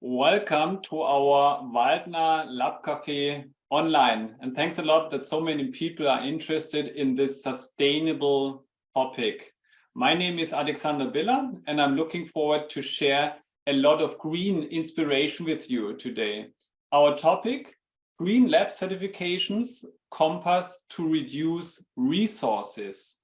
Welcome to our Waldner Labcafé online. And thanks a lot that so many people are interested in this sustainable topic. My name is Alexander Biller, and I'm looking forward to share a lot of green inspiration with you today. Our topic, Green Lab Certifications, Compass to Reduce Resources.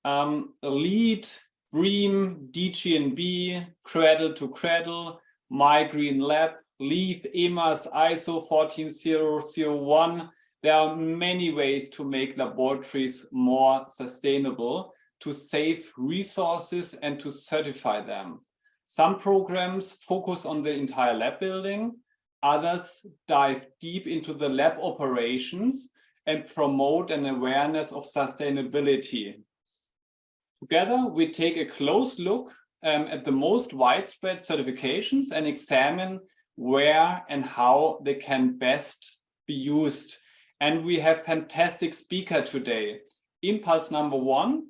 LEED, BREEAM, DGNB, Cradle to Cradle, My Green Lab, LEED, EMAS, ISO 14001. There are many ways to make laboratories more sustainable, to save resources and to certify them. Some programs focus on the entire lab building, others dive deep into the lab operations and promote an awareness of sustainability. Together, we take a close look at the most widespread certifications and examine where and how they can best be used. And we have fantastic speaker today. Impulse number one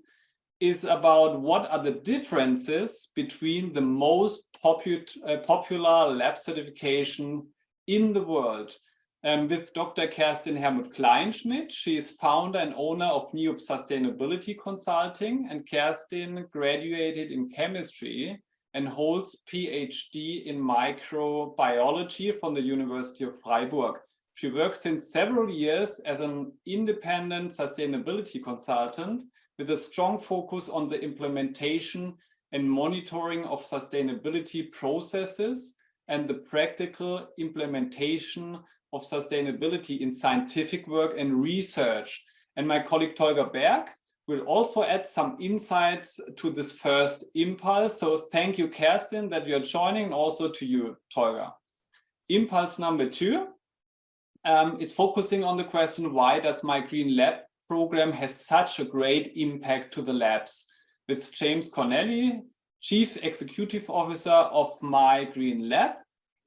is about what are the differences between the most popular lab certification in the world. With Dr. Kerstin Hermuth-Kleinschmidt. She is founder and owner of NIUB Sustainability Consulting, and Kerstin graduated in chemistry and holds PhD in microbiology from the University of Freiburg. She works since several years as an independent sustainability consultant with a strong focus on the implementation and monitoring of sustainability processes and the practical implementation of sustainability in scientific work and research. And my colleague Tolga Berk will also add some insights to this first impulse. So thank you, Kerstin, that you're joining, and also to you, Tolga. Impulse number two is focusing on the question, why does My Green Lab program has such a great impact to the labs? With James Connelly, Chief Executive Officer of My Green Lab.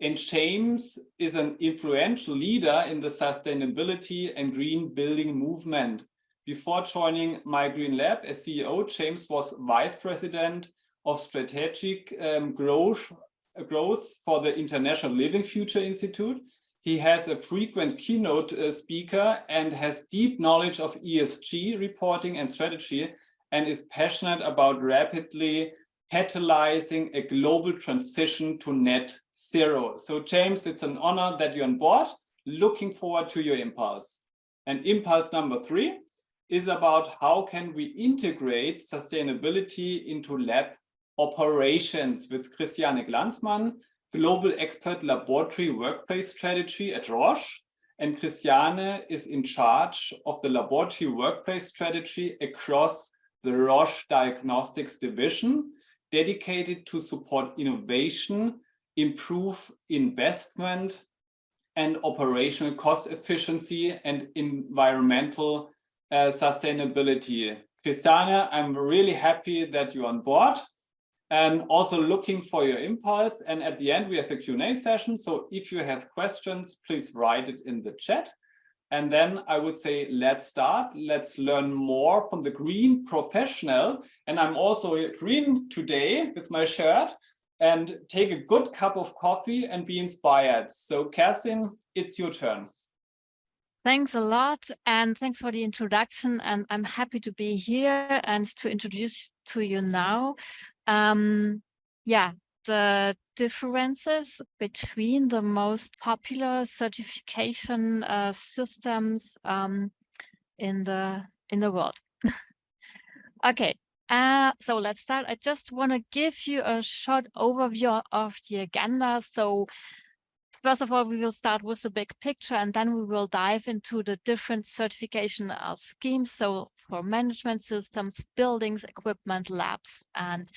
And James is an influential leader in the sustainability and green building movement. Before joining My Green Lab as CEO, James was Vice President of Strategic growth for the International Living Future Institute. He has a frequent keynote speaker and has deep knowledge of ESG reporting and strategy, and is passionate about rapidly catalyzing a global transition to net zero. So James, it's an honor that you're on board. Looking forward to your impulse. And impulse number three is about how can we integrate sustainability into lab operations with Christiane Glanzmann, Global Expert Laboratory Workplace Strategy at Roche. And Christiane is in charge of the laboratory workplace strategy across the Roche Diagnostics division, dedicated to support innovation, improve investment and operational cost efficiency and environmental sustainability. Christiane, I'm really happy that you're on board and also looking for your impulse. And at the end, we have a Q&A session. So if you have questions, please write it in the chat. And then I would say, let's start. Let's learn more from the green professional. And I'm also green today with my shirt, and take a good cup of coffee and be inspired. So Kerstin, it's your turn. Thanks a lot, and thanks for the introduction. And I'm happy to be here and to introduce to you now. The differences between the most popular certification systems in the world. Okay. So let's start. I just want to give you a short overview of the agenda. So first of all, we will start with the big picture, and then we will dive into the different certification schemes. So for management systems, buildings, equipment, labs, and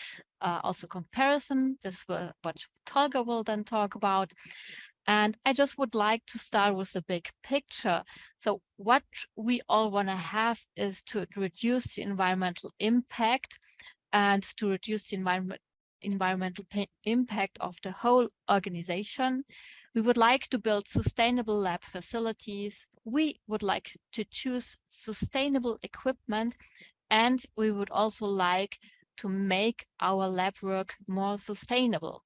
also comparison. This is what Tolga will then talk about. And I just would like to start with the big picture. So what we all want to have is to reduce the environmental impact and to reduce the environmental impact of the whole organization. We would like to build sustainable lab facilities. We would like to choose sustainable equipment, and we would also like to make our lab work more sustainable.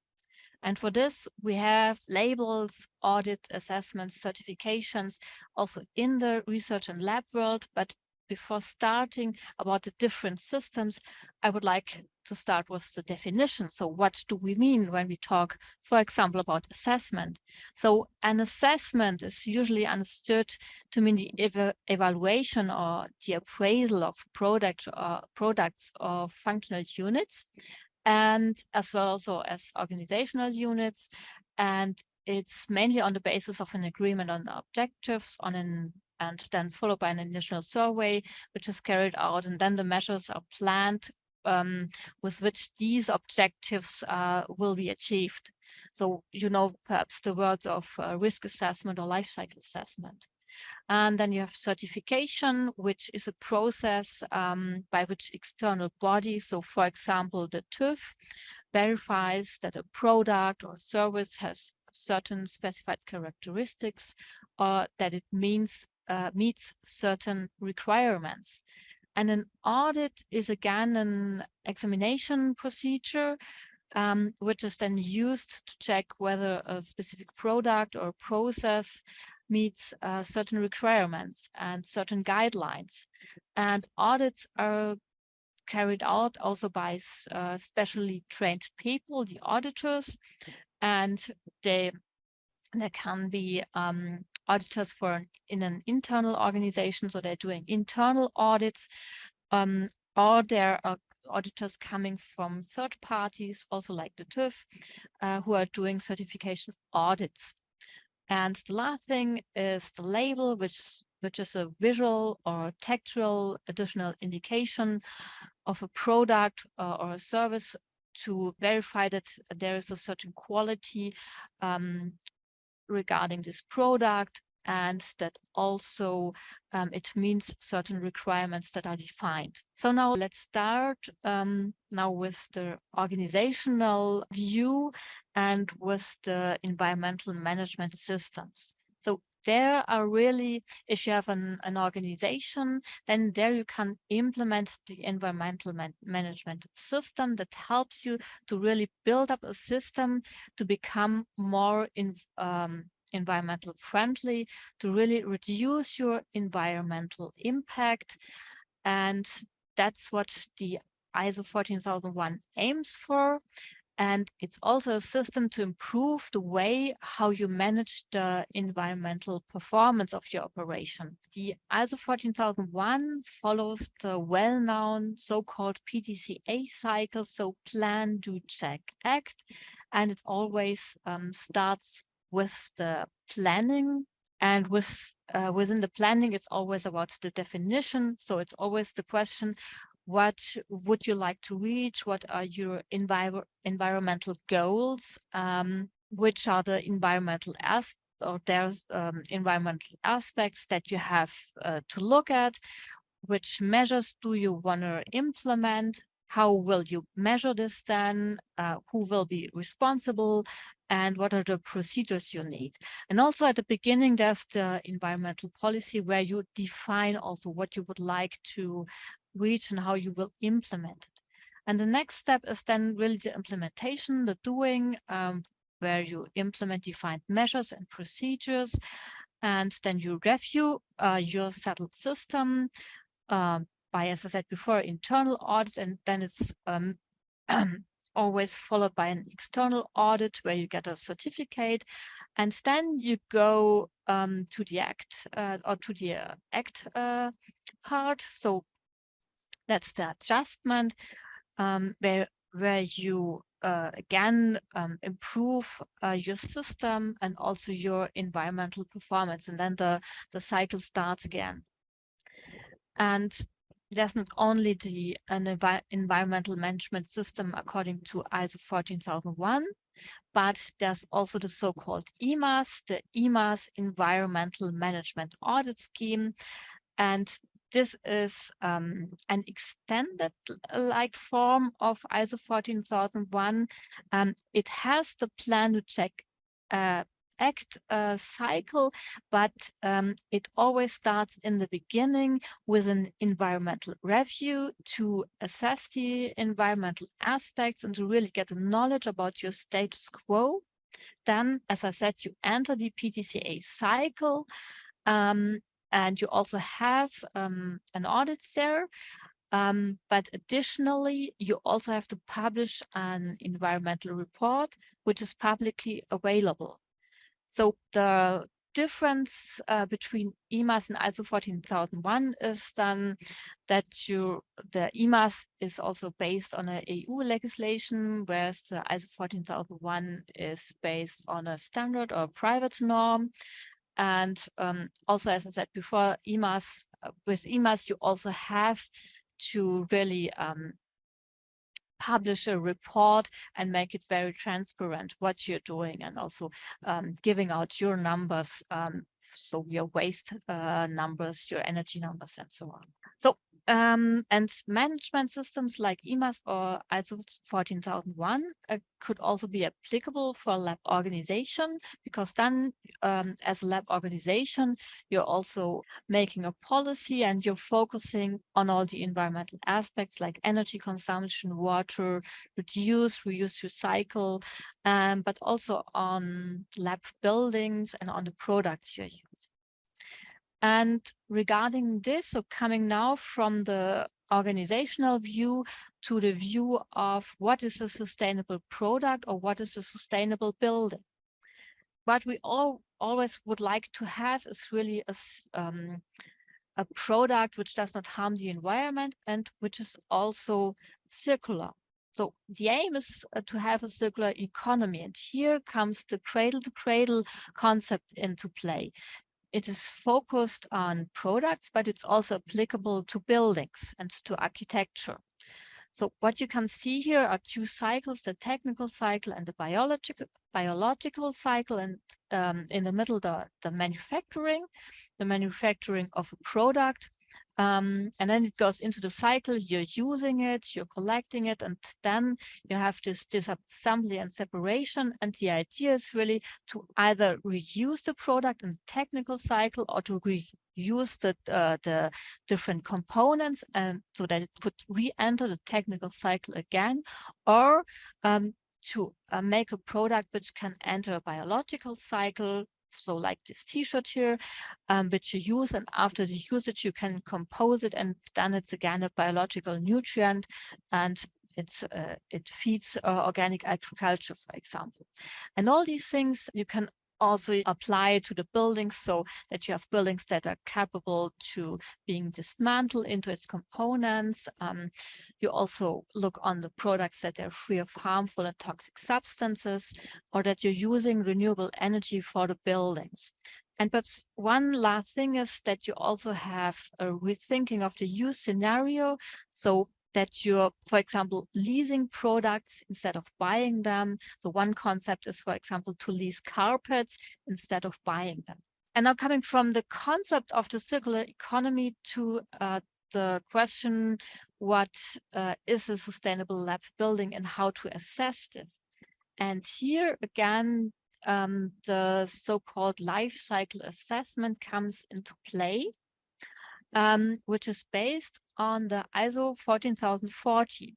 And for this, we have labels, audit, assessments, certifications, also in the research and lab world. But before starting about the different systems, I would like to start with the definition. So what do we mean when we talk, for example, about assessment? So an assessment is usually understood to mean the evaluation or the appraisal of products or functional units, and as well also as organizational units. And it's mainly on the basis of an agreement on the objectives and then followed by an initial survey, which is carried out, and then the measures are planned with which these objectives will be achieved. So, you know, perhaps the words of risk assessment or life cycle assessment. And then you have certification, which is a process by which external bodies, so for example, the TÜV, verifies that a product or service has certain specified characteristics or that it meets certain requirements. And an audit is again an examination procedure which is then used to check whether a specific product or process meets certain requirements and certain guidelines. And audits are carried out also by specially trained people, the auditors, and there can be auditors in an internal organization, so they're doing internal audits, or there are auditors coming from third parties, also like the TÜV, who are doing certification audits. And the last thing is the label, which is a visual or textual additional indication of a product or a service to verify that there is a certain quality regarding this product, and that also it means certain requirements that are defined. So now let's start now with the organizational view and with the environmental management systems. So there are really, if you have an organization, then there you can implement the environmental management system that helps you to really build up a system to become more environmental friendly, to really reduce your environmental impact. And that's what the ISO 14001 aims for. And it's also a system to improve the way how you manage the environmental performance of your operation. The ISO 14001 follows the well-known so-called PDCA cycle, so Plan, Do, Check, Act. And it always starts with the planning. And within the planning, it's always about the definition. So it's always the question, what would you like to reach? What are your environmental goals? Which are the environmental environmental aspects that you have to look at? Which measures do you want to implement? How will you measure this then? Who will be responsible? And what are the procedures you need? And also at the beginning, there's the environmental policy where you define also what you would like to reach and how you will implement it. And the next step is then really the implementation, the doing, where you implement defined measures and procedures. And then you review your settled system by, as I said before, internal audit, and then it's always followed by an external audit where you get a certificate, and then you go to the act or to the act part. So that's the adjustment where you again improve your system and also your environmental performance, and then the cycle starts again. And there's not only an environmental management system according to ISO 14001, but there's also the so-called EMAS, the EMAS Environmental Management Audit Scheme. And this is an extended like form of ISO 14001. It has the plan to check act cycle, but it always starts in the beginning with an environmental review to assess the environmental aspects and to really get a knowledge about your status quo. Then, as I said, you enter the PDCA cycle, and you also have an audit there. But additionally, you also have to publish an environmental report, which is publicly available. So the difference between EMAS and ISO 14001 is then that the EMAS is also based on an EU legislation, whereas the ISO 14001 is based on a standard or a private norm. And also, as I said before, EMAS, with EMAS, you also have to really publish a report and make it very transparent what you're doing, and also giving out your numbers, so your waste numbers, your energy numbers, and so on. So and management systems like EMAS or ISO 14001 could also be applicable for a lab organization, because then as a lab organization, you're also making a policy and you're focusing on all the environmental aspects like energy consumption, water, reduce, reuse, recycle, but also on lab buildings and on the products you're using. And regarding this, so coming now from the organizational view to the view of what is a sustainable product or what is a sustainable building. What we always would like to have is really a product which does not harm the environment and which is also circular. So the aim is to have a circular economy, and here comes the cradle-to-cradle concept into play. It is focused on products, but it's also applicable to buildings and to architecture. So what you can see here are two cycles, the technical cycle and the biological cycle, and in the middle, the manufacturing of a product. And then it goes into the cycle, you're using it, you're collecting it, and then you have this assembly and separation. And the idea is really to either reuse the product in the technical cycle or to reuse the different components, and so that it could re-enter the technical cycle again, or to make a product which can enter a biological cycle. So like this t-shirt here, which you use, and after the usage you can compose it, and then it's again a biological nutrient, and it feeds organic agriculture, for example. And all these things you can also apply to the buildings, so that you have buildings that are capable to being dismantled into its components. You also look on the products that are free of harmful and toxic substances, or that you're using renewable energy for the buildings. And perhaps one last thing is that you also have a rethinking of the use scenario, so that you're, for example, leasing products instead of buying them. So one concept is, for example, to lease carpets instead of buying them. And now coming from the concept of the circular economy to the question, what is a sustainable lab building and how to assess this? And here again, the so-called life cycle assessment comes into play, which is based on the ISO 14040.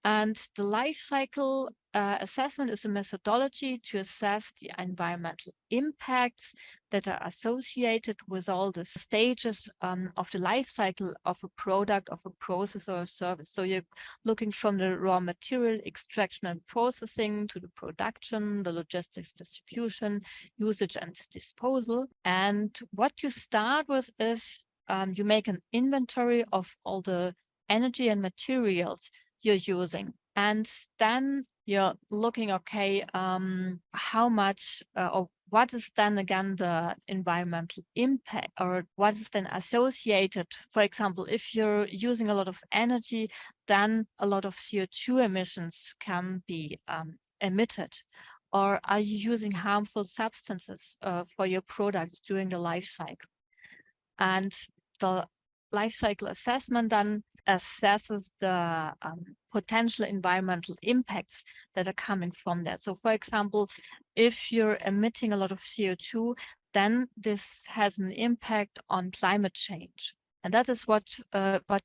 And the life cycle assessment is a methodology to assess the environmental impacts that are associated with all the stages of the life cycle of a product, of a process or a service. So you're looking from the raw material extraction and processing to the production, the logistics, distribution, usage and disposal. And what you start with is you make an inventory of all the energy and materials you're using, and then you're looking, okay, how much or what is then again the environmental impact, or what is then associated. For example, if you're using a lot of energy, then a lot of CO2 emissions can be emitted. Or are you using harmful substances for your products during the life cycle? And the life cycle assessment then assesses the potential environmental impacts that are coming from that. So for example, if you're emitting a lot of CO2, then this has an impact on climate change. And that is what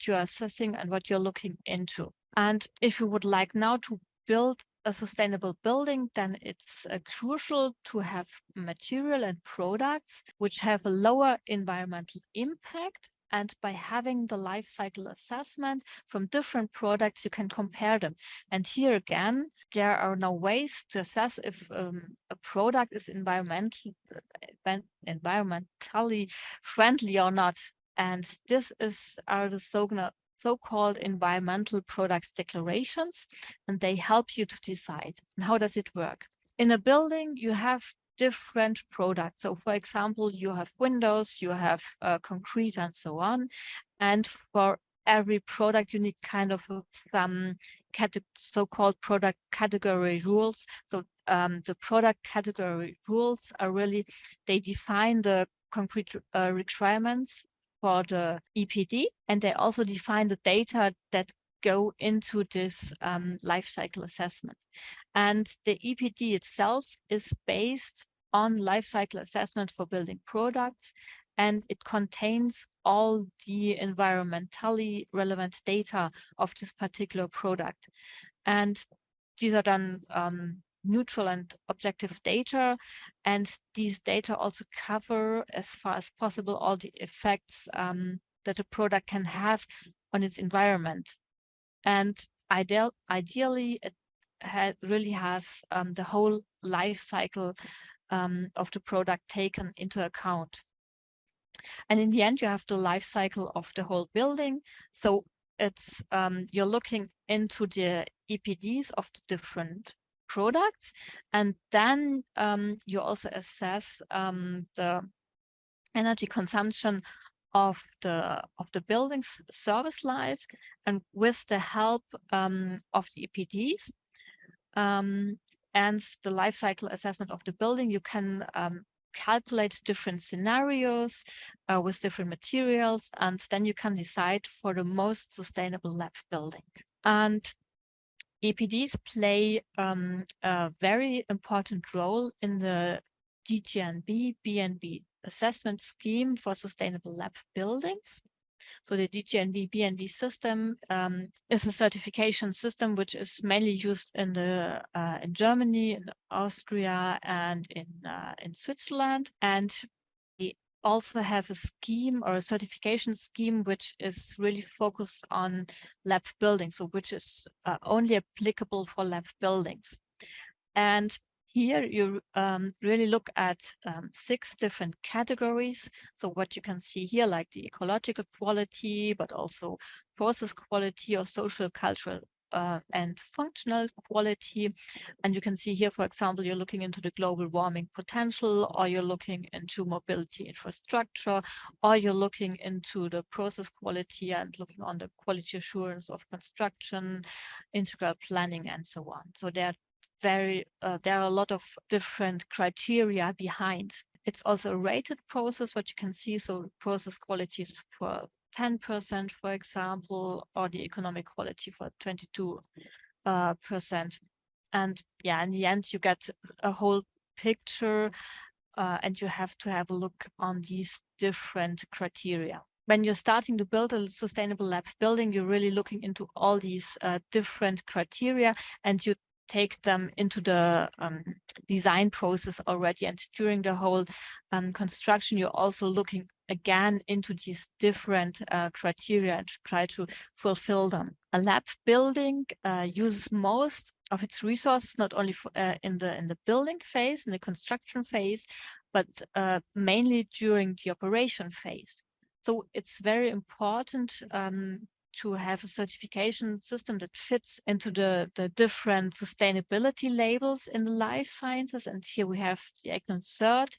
you're assessing and what you're looking into. And if you would like now to build a sustainable building, then it's crucial to have material and products which have a lower environmental impact. And by having the life cycle assessment from different products, you can compare them. And here again, there are no ways to assess if a product is environmentally friendly or not. And this are the so-called environmental products declarations, and they help you to decide. And how does it work? In a building, you have different products. So for example, you have windows, you have concrete and so on. And for every product, you need kind of some so-called product category rules. So the product category rules are really, they define the concrete requirements for the EPD, and they also define the data that go into this life cycle assessment. And the EPD itself is based on life cycle assessment for building products, and it contains all the environmentally relevant data of this particular product. And these are done neutral and objective data, and these data also cover, as far as possible, all the effects that a product can have on its environment. And ideally, it really has the whole life cycle of the product taken into account. And in the end, you have the life cycle of the whole building. So it's you're looking into the EPDs of the different products, and then you also assess the energy consumption of the building's service life, and with the help of the EPDs and the life cycle assessment of the building, you can calculate different scenarios with different materials, and then you can decide for the most sustainable lab building. And EPDs play a very important role in the DGNB BNB assessment scheme for sustainable lab buildings. So the DGNB BNB system is a certification system which is mainly used in Germany, in Austria, and in Switzerland. And we also have a scheme or a certification scheme which is really focused on lab buildings, so which is only applicable for lab buildings. And here you really look at 6 different categories. So what you can see here, like the ecological quality, but also process quality or social, cultural, and functional quality. And you can see here, for example, you're looking into the global warming potential, or you're looking into mobility infrastructure, or you're looking into the process quality and looking on the quality assurance of construction, integral planning, and so on. So there are a lot of different criteria behind. It's also a rated process, what you can see. So process quality is for 10%, for example, or the economic quality for 22%. And yeah, in the end, you get a whole picture, and you have to have a look on these different criteria. When you're starting to build a sustainable lab building, you're really looking into all these different criteria, and you take them into the design process already. And during the whole construction, you're also looking again into these different criteria and try to fulfill them. A lab building uses most of its resources not only for, in the building phase, in the construction phase, but mainly during the operation phase. So it's very important to have a certification system that fits into the different sustainability labels in the life sciences. And here we have the ECNO Cert,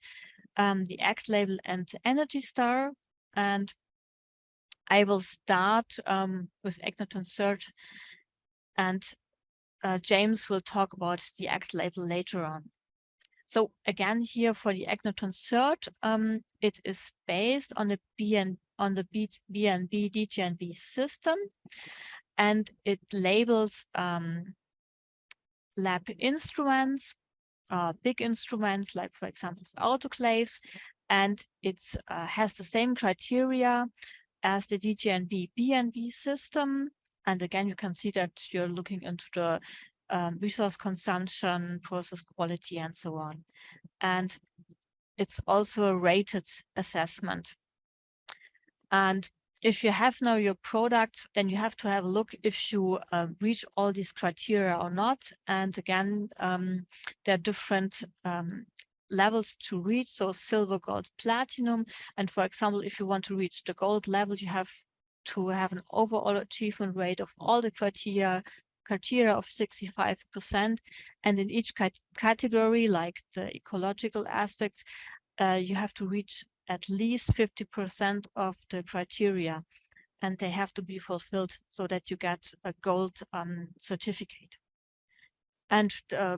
the ACT label, and the Energy Star. And I will start with ECNO Cert, and James will talk about the ACT label later on. So again, here for the ECNO Cert, it is based on the BNB DGNB system. and it labels lab instruments, big instruments like, for example, autoclaves, and it has the same criteria as the DGNB BNB system. And again, you can see that you're looking into the resource consumption, process quality, and so on. And it's also a rated assessment. And if you have now your product, then you have to have a look if you reach all these criteria or not. And again, there are different levels to reach, so silver, gold, platinum. And for example, if you want to reach the gold level, you have to have an overall achievement rate of all the criteria of 65%. And in each category, like the ecological aspects, you have to reach at least 50% of the criteria, and they have to be fulfilled so that you get a gold certificate. And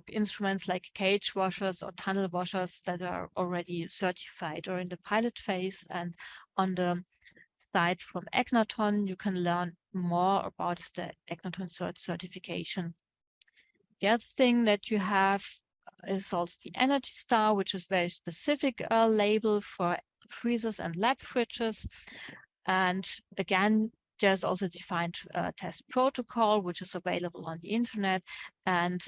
instruments like cage washers or tunnel washers that are already certified or in the pilot phase. And on the site from Egnaton, you can learn more about the Egnaton certification. The other thing that you have is also the Energy Star, which is very specific label for freezers and lab fridges. And again, there's also defined test protocol, which is available on the internet. And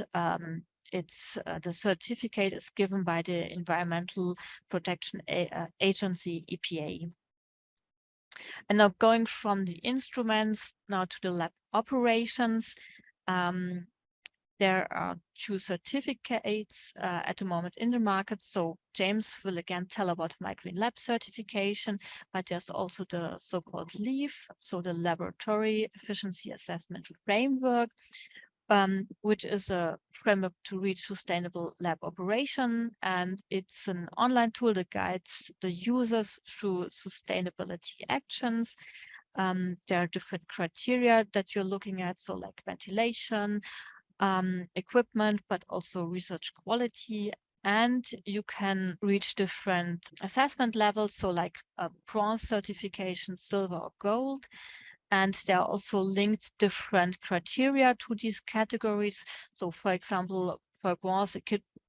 it's the certificate is given by the Environmental Protection Agency, EPA. And now going from the instruments now to the lab operations, there are 2 certificates at the moment in the market. So James will again tell about My Green Lab certification, but there's also the so-called LEAF, so the Laboratory Efficiency Assessment Framework, which is a framework to reach sustainable lab operation. And it's an online tool that guides the users through sustainability actions. There are different criteria that you're looking at, so like ventilation, equipment, but also research quality. And you can reach different assessment levels, so like a bronze certification, silver or gold. And there are also linked different criteria to these categories. So for example, for bronze,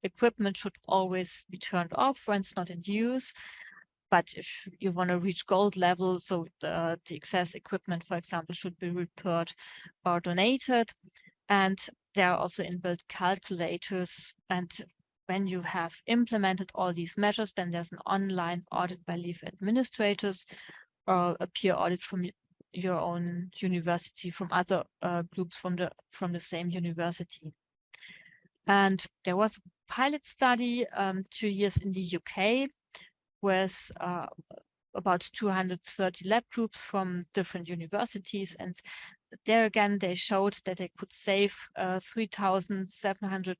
equipment should always be turned off when it's not in use. But if you want to reach gold level, so the excess equipment, for example, should be repaired or donated. And there are also inbuilt calculators. And when you have implemented all these measures, then there's an online audit by LEAF administrators or a peer audit from your own university, from other groups from the same university. And there was a pilot study 2 years in the UK with about 230 lab groups from different universities. And there again, they showed that they could save 3,700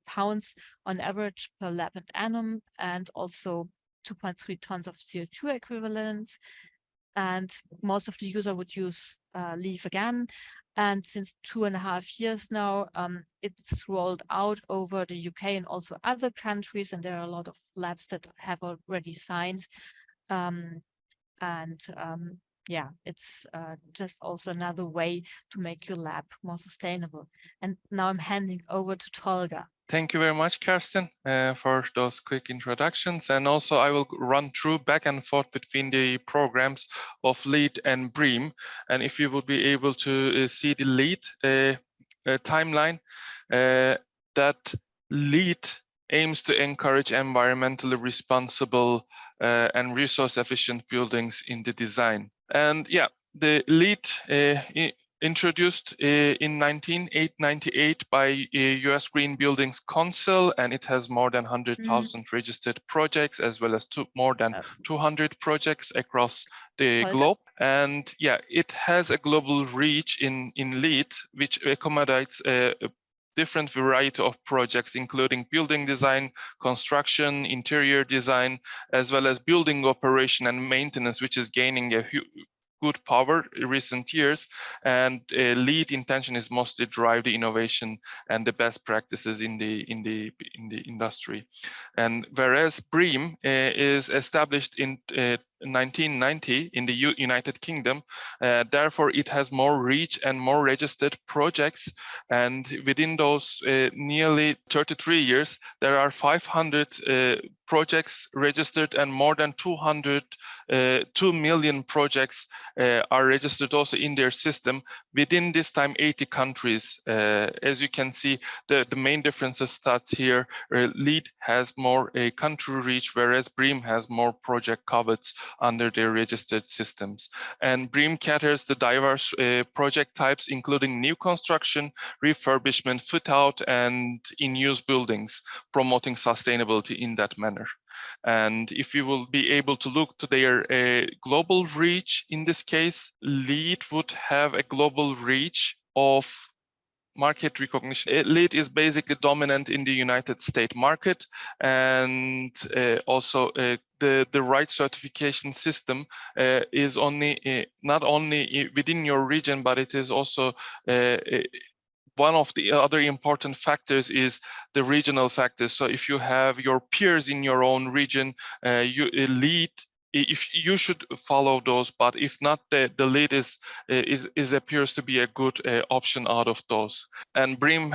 pounds on average per lab and annum, and also 2.3 tons of CO2 equivalents. And most of the user would use LEAF again. And since 2.5 years now, it's rolled out over the UK and also other countries. And there are a lot of labs that have already signed. Yeah, it's just also another way to make your lab more sustainable. And now I'm handing over to Tolga. Thank you very much, Kerstin, for those quick introductions. And also I will run through back and forth between the programs of LEAD and BREEAM. And if you would be able to see the LEAD timeline, that LEAD aims to encourage environmentally responsible and resource efficient buildings in the design. And yeah, the LEAD introduced in 1998 by US Green Buildings Council, and it has more than 100,000 registered projects, as well as more than 200 projects across the globe. And yeah, it has a global reach in LEAD, which accommodates a different variety of projects, including building design, construction, interior design, as well as building operation and maintenance, which is gaining a good power in recent years. And LEAD intention is mostly drive the innovation and the best practices in the industry. And whereas BREEAM is established in 1990 in the United Kingdom. Therefore, it has more reach and more registered projects. And within those nearly 33 years, there are 500 projects registered, and more than 2 million projects are registered also in their system. Within this time, 80 countries. As you can see, the main differences starts here. LEAD has more a country reach, whereas BREEAM has more project coverage under their registered systems. And BREEAM caters the diverse project types, including new construction, refurbishment, fit out, and in-use buildings, promoting sustainability in that manner. And if you will be able to look to their global reach, in this case, LEAD would have a global reach of market recognition. LEAD is basically dominant in the United States market, and also the right certification system is only not only within your region, but it is also one of the other important factors is the regional factors. So if you have your peers in your own region, you LEAD, if you should follow those, but if not, the LEAD is appears to be a good option out of those. And BREEAM,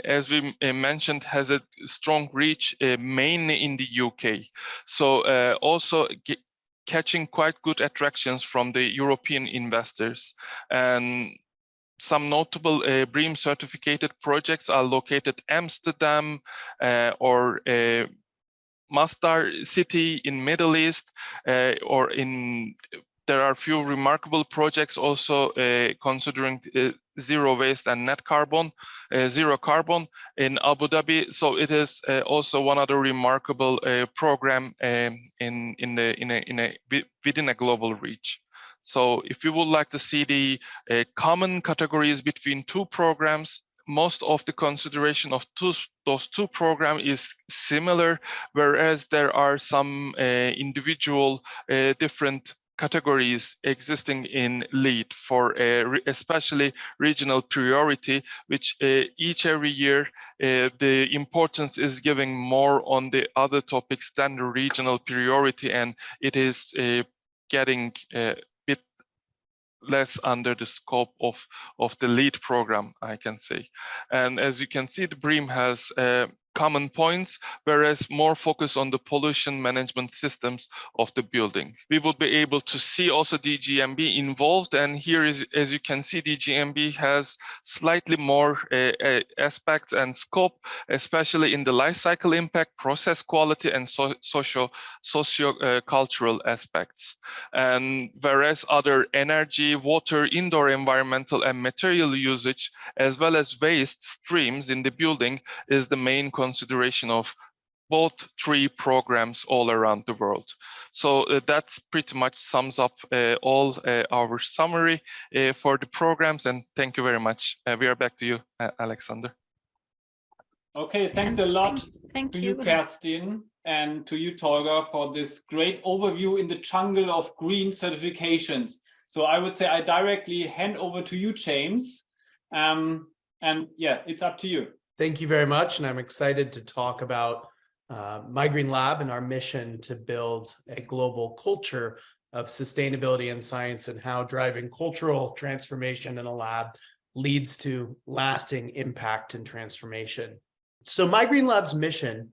as we mentioned, has a strong reach mainly in the UK. So also catching quite good attractions from the European investors. And some notable BREEAM certificated projects are located Amsterdam or Masdar city in Middle East, or in there are a few remarkable projects also considering zero waste and net carbon, zero carbon in Abu Dhabi. So it is also one other remarkable program within a global reach. So if you would like to see the common categories between two programs, most of the consideration of those two programs is similar, whereas there are some individual different categories existing in LEAD for especially regional priority, which every year the importance is giving more on the other topics than the regional priority, and it is getting bit less under the scope of the LEAD program, I can say. And as you can see, the BREEAM has common points, whereas more focus on the pollution management systems of the building. We would be able to see also DGNB involved, and here is, as you can see, DGNB has slightly more aspects and scope, especially in the life cycle impact, process quality, and socio-cultural aspects. And whereas other energy, water, indoor environmental, and material usage, as well as waste streams in the building, is the main consideration of both three programs all around the world. So that's pretty much sums up all our summary for the programs, and thank you very much. We are back to you, Alexander. Okay, thanks a lot Thank to you, Kerstin, and to you, Tolga, for this great overview in the jungle of green certifications. So I would say I directly hand over to you, James, and yeah, it's up to you. Thank you very much, and I'm excited to talk about My Green Lab and our mission to build a global culture of sustainability and science, and how driving cultural transformation in a lab leads to lasting impact and transformation. So My Green Lab's mission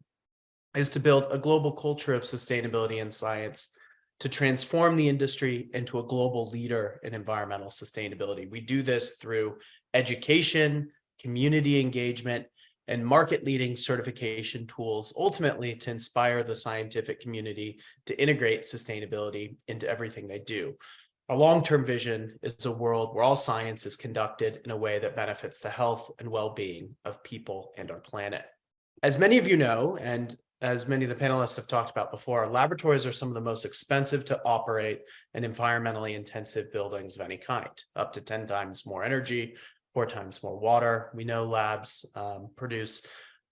is to build a global culture of sustainability and science to transform the industry into a global leader in environmental sustainability. We do this through education, community engagement, and market-leading certification tools, ultimately to inspire the scientific community to integrate sustainability into everything they do. Our long-term vision is a world where all science is conducted in a way that benefits the health and well-being of people and our planet. As many of you know, and as many of the panelists have talked about before, laboratories are some of the most expensive to operate and environmentally intensive buildings of any kind, up to 10 times more energy, 4 times more water. We know labs produce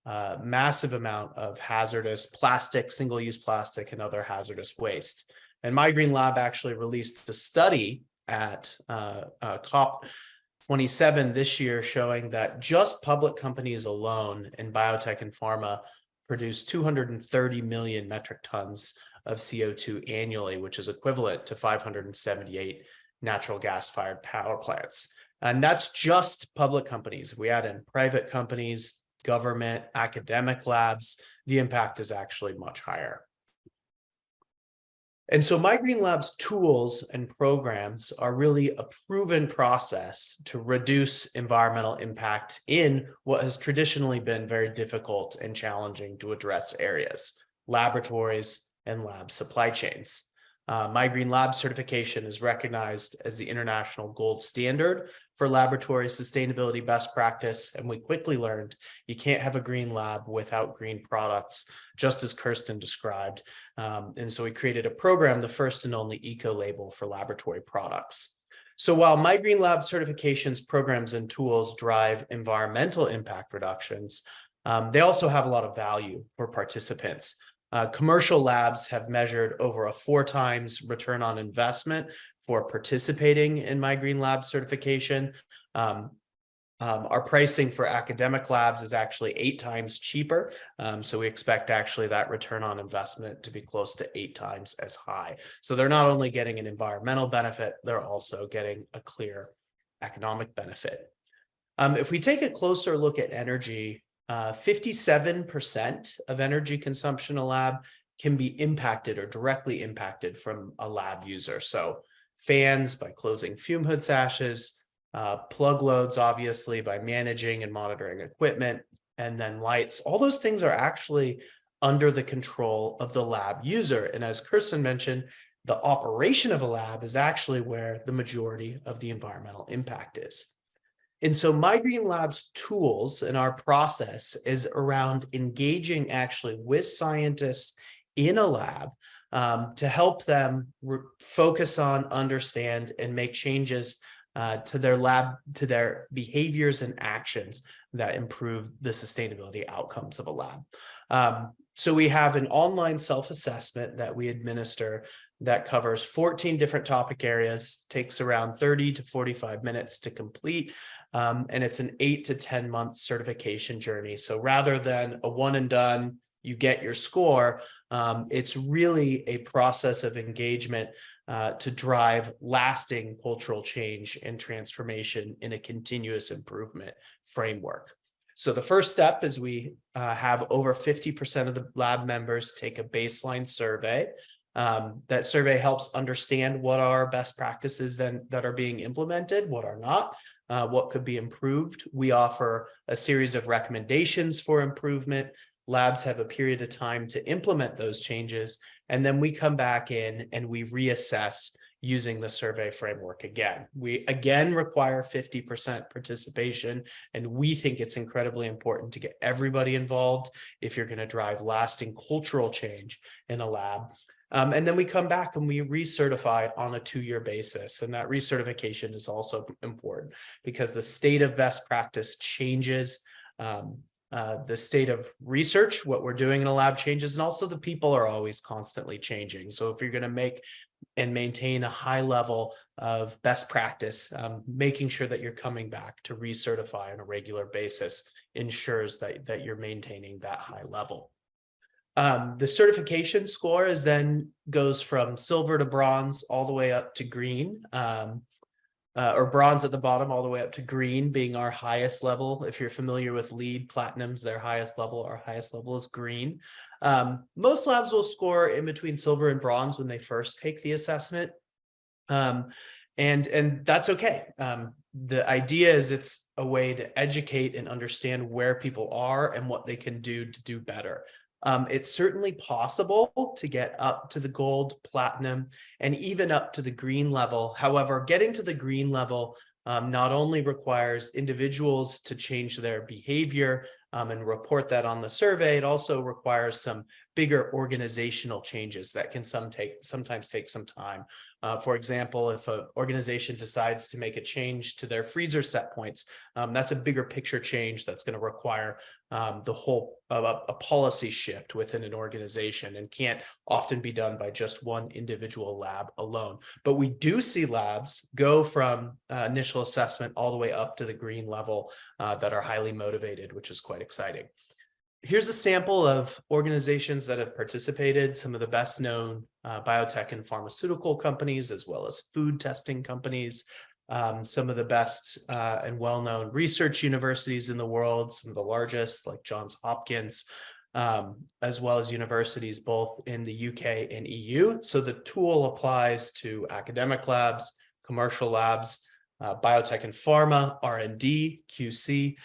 a massive amount of hazardous plastic, single-use plastic, and other hazardous waste. And My Green Lab actually released a study at COP27 this year showing that just public companies alone in biotech and pharma produce 230 million metric tons of CO2 annually, which is equivalent to 578 natural gas-fired power plants. And that's just public companies. If we add in private companies, government, academic labs, the impact is actually much higher. And so My Green Lab's tools and programs are really a proven process to reduce environmental impact in what has traditionally been very difficult and challenging to address areas, laboratories and lab supply chains. My Green Lab certification is recognized as the international gold standard for laboratory sustainability best practice. And we quickly learned you can't have a green lab without green products, just as Kerstin described. And so we created a program, the first and only eco-label for laboratory products. So while My Green Lab certifications, programs, and tools drive environmental impact reductions, they also have a lot of value for participants. Commercial labs have measured over a 4 times return on investment for participating in My Green Lab certification. Our pricing for academic labs is actually 8 times cheaper. So we expect actually that return on investment to be close to 8 times as high. So they're not only getting an environmental benefit, they're also getting a clear economic benefit. If we take a closer look at energy, 57% of energy consumption in a lab can be impacted or directly impacted from a lab user. So fans by closing fume hood sashes, plug loads, obviously, by managing and monitoring equipment, and then lights. All those things are actually under the control of the lab user. And as Kerstin mentioned, the operation of a lab is actually where the majority of the environmental impact is. And so My Green Lab's tools and our process is around engaging actually with scientists in a lab to help them focus on, understand, and make changes to their lab, to their behaviors and actions that improve the sustainability outcomes of a lab. So we have an online self-assessment that we administer that covers 14 different topic areas, takes around 30 to 45 minutes to complete, and it's an 8 to 10 month certification journey. So rather than a one and done, you get your score, it's really a process of engagement to drive lasting cultural change and transformation in a continuous improvement framework. So the first step is we have over 50% of the lab members take a baseline survey. That survey helps understand what are best practices that are being implemented, what are not, what could be improved. We offer a series of recommendations for improvement. Labs have a period of time to implement those changes, and then we come back in and we reassess using the survey framework again. We again require 50% participation, and we think it's incredibly important to get everybody involved if you're going to drive lasting cultural change in a lab. And then we come back and we recertify on a 2-year basis. And that recertification is also important because the state of best practice changes. The state of research, what we're doing in a lab changes, and also the people are always constantly changing. So if you're going to make and maintain a high level of best practice, making sure that you're coming back to recertify on a regular basis ensures that you're maintaining that high level. The certification score then goes from silver to bronze all the way up to green, or bronze at the bottom all the way up to green being our highest level. If you're familiar with LEED, platinum's their highest level. Our highest level is green. Most labs will score in between silver and bronze when they first take the assessment. And that's okay. The idea is it's a way to educate and understand where people are and what they can do to do better. It's certainly possible to get up to the gold, platinum, and even up to the green level. However, getting to the green level not only requires individuals to change their behavior and report that on the survey, it also requires some bigger organizational changes that can sometimes take some time. For example, if an organization decides to make a change to their freezer set points, that's a bigger picture change that's going to require the whole a policy shift within an organization, and can't often be done by just one individual lab alone. But we do see labs go from initial assessment all the way up to the green level that are highly motivated, which is quite exciting. Here's a sample of organizations that have participated, some of the best known biotech and pharmaceutical companies, as well as food testing companies, some of the best and well-known research universities in the world, some of the largest like Johns Hopkins, as well as universities both in the UK and EU. So the tool applies to academic labs, commercial labs, biotech and pharma, R&D, QC.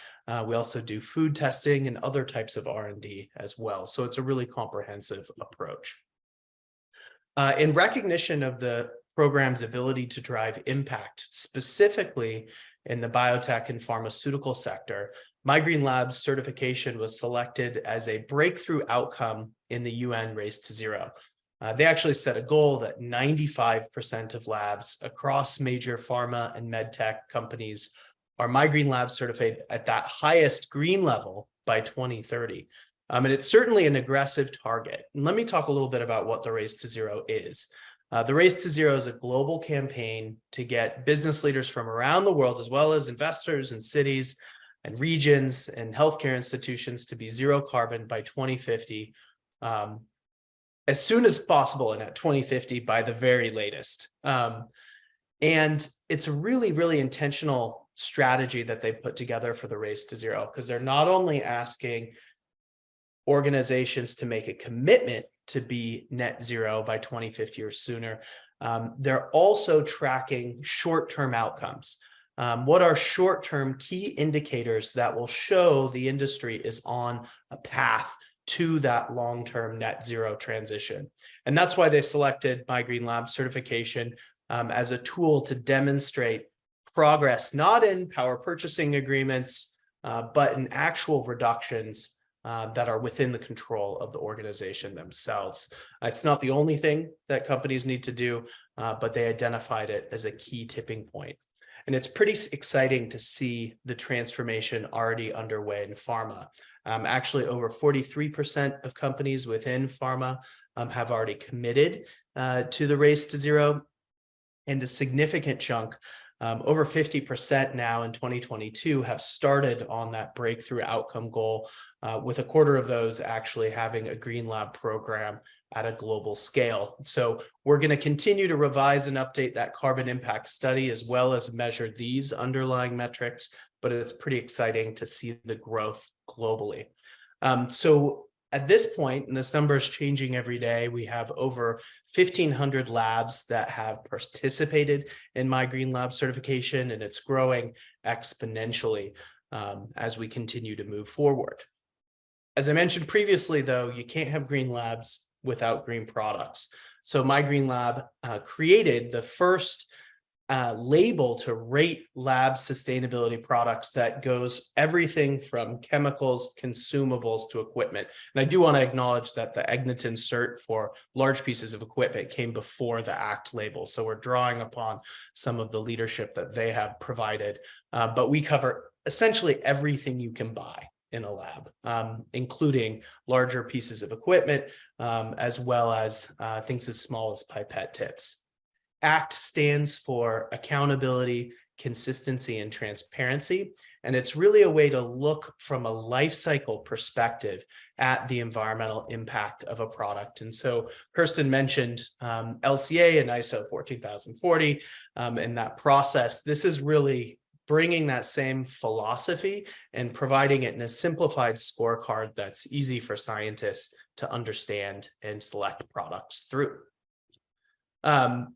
We also do food testing and other types of R&D as well. So it's a really comprehensive approach. In recognition of the program's ability to drive impact, specifically in the biotech and pharmaceutical sector, MyGreen certification was selected as a breakthrough outcome in the UN Race to Zero. They actually set a goal that 95% of labs across major pharma and medtech companies are MyGreen certified at that highest green level by 2030. And it's certainly an aggressive target. And let me talk a little bit about what the Race to Zero is. The Race to Zero is a global campaign to get business leaders from around the world, as well as investors and cities and regions and healthcare institutions, to be zero carbon by 2050. As soon as possible, and at 2050 by the very latest. And it's a really, really intentional strategy that they put together for the Race to Zero, because they're not only asking organizations to make a commitment to be net zero by 2050 or sooner, they're also tracking short-term outcomes. What are short-term key indicators that will show the industry is on a path to that long-term net zero transition? And that's why they selected MyGreen certification as a tool to demonstrate progress, not in power purchasing agreements, but in actual reductions that are within the control of the organization themselves. It's not the only thing that companies need to do, but they identified it as a key tipping point. And it's pretty exciting to see the transformation already underway in pharma. Actually, over 43% of companies within pharma have already committed to the Race to Zero, and a significant chunk, over 50% now in 2022, have started on that breakthrough outcome goal, with a quarter of those actually having a Green Lab program at a global scale. So we're going to continue to revise and update that carbon impact study, as well as measure these underlying metrics, but it's pretty exciting to see the growth globally. So at this point, and this number is changing every day, we have over 1,500 labs that have participated in MyGreen certification, and it's growing exponentially as we continue to move forward. As I mentioned previously, though, you can't have green labs without green products. So MyGreen created the first label to rate lab sustainability products that goes everything from chemicals, consumables to equipment. And I do want to acknowledge that the Egneton cert for large pieces of equipment came before the ACT label. So we're drawing upon some of the leadership that they have provided, but we cover essentially everything you can buy in a lab, including larger pieces of equipment, as well as things as small as pipette tips. ACT stands for accountability, consistency, and transparency. And it's really a way to look from a life cycle perspective at the environmental impact of a product. And so Kerstin mentioned LCA and ISO 14040 and that process. This is really bringing that same philosophy and providing it in a simplified scorecard that's easy for scientists to understand and select products through.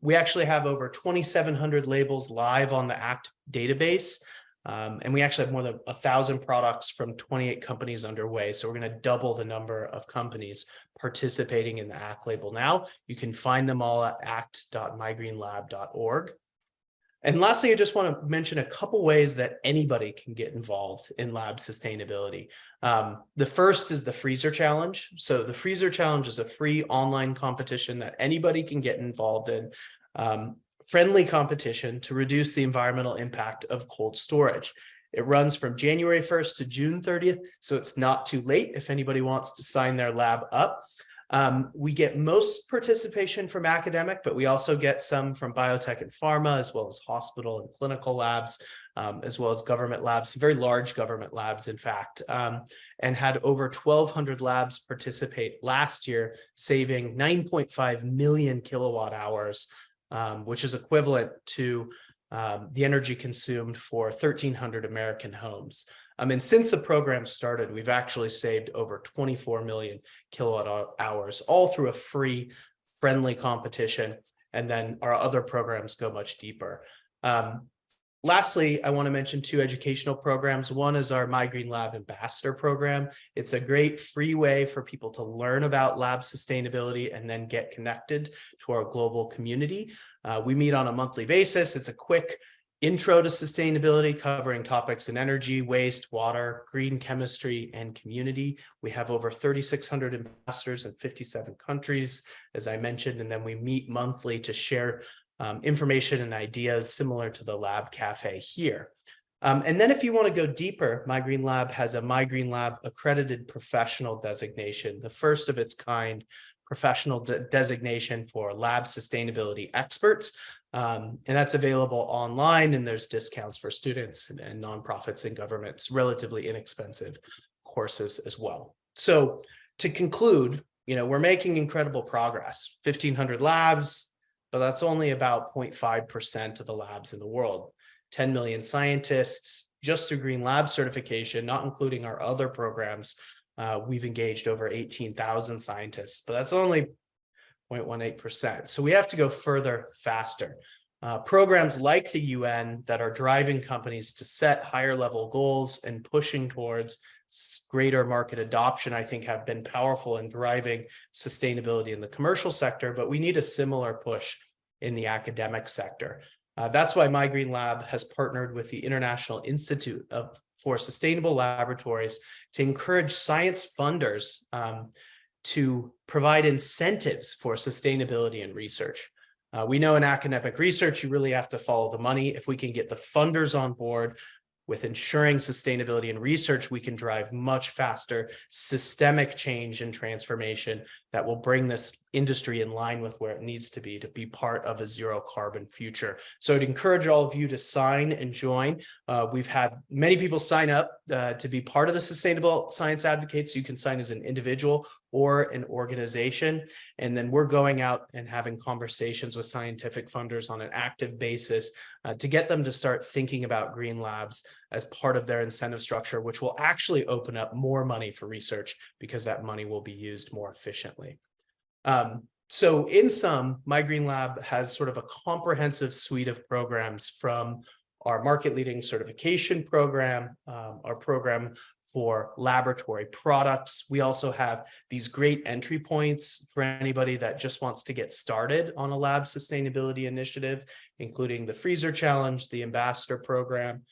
We actually have over 2,700 labels live on the ACT database, and we actually have more than 1,000 products from 28 companies underway. So we're going to double the number of companies participating in the ACT label now. You can find them all at act.mygreenlab.org. And lastly, I just want to mention a couple ways that anybody can get involved in lab sustainability. The first is the Freezer Challenge. So the Freezer Challenge is a free online competition that anybody can get involved in. Friendly competition to reduce the environmental impact of cold storage. It runs from January 1st to June 30th, so it's not too late if anybody wants to sign their lab up. We get most participation from academic, but we also get some from biotech and pharma, as well as hospital and clinical labs, as well as government labs, very large government labs, in fact, and had over 1,200 labs participate last year, saving 9.5 million kilowatt hours, which is equivalent to the energy consumed for 1,300 American homes. And since the program started, we've actually saved over 24 million kilowatt hours, all through a free, friendly competition. And then our other programs go much deeper. Lastly, I want to mention 2 educational programs. One is our My Green Lab Ambassador program. It's a great free way for people to learn about lab sustainability and then get connected to our global community. We meet on a monthly basis. It's a quick intro to sustainability, covering topics in energy, waste, water, green chemistry, and community. We have over 3,600 ambassadors in 57 countries, as I mentioned, and then we meet monthly to share information and ideas similar to the Labcafé here. And then if you want to go deeper, My Green Lab has a My Green Lab accredited professional designation, the first of its kind professional designation for lab sustainability experts. And that's available online, and there's discounts for students and nonprofits and governments, relatively inexpensive courses as well. So to conclude, we're making incredible progress, 1,500 labs, but that's only about 0.5% of the labs in the world. 10 million scientists, just through Green Lab certification, not including our other programs. We've engaged over 18,000 scientists, but that's only 0.18%. So we have to go further, faster. Programs like the UN that are driving companies to set higher level goals and pushing towards greater market adoption, I think, have been powerful in driving sustainability in the commercial sector, but we need a similar push in the academic sector. That's why My Green Lab has partnered with the International Institute for Sustainable Laboratories to encourage science funders to provide incentives for sustainability and research. We know in academic research, you really have to follow the money. If we can get the funders on board with ensuring sustainability and research, we can drive much faster systemic change and transformation that will bring this industry in line with where it needs to be part of a zero carbon future. So I'd encourage all of you to sign and join. We've had many people sign up to be part of the Sustainable Science Advocates. You can sign as an individual or an organization. And then we're going out and having conversations with scientific funders on an active basis to get them to start thinking about green labs as part of their incentive structure, which will actually open up more money for research because that money will be used more efficiently. So in sum, My Green Lab has sort of a comprehensive suite of programs, from our market-leading certification program, our program for laboratory products. We also have these great entry points for anybody that just wants to get started on a lab sustainability initiative, including the Freezer Challenge, the Ambassador Program,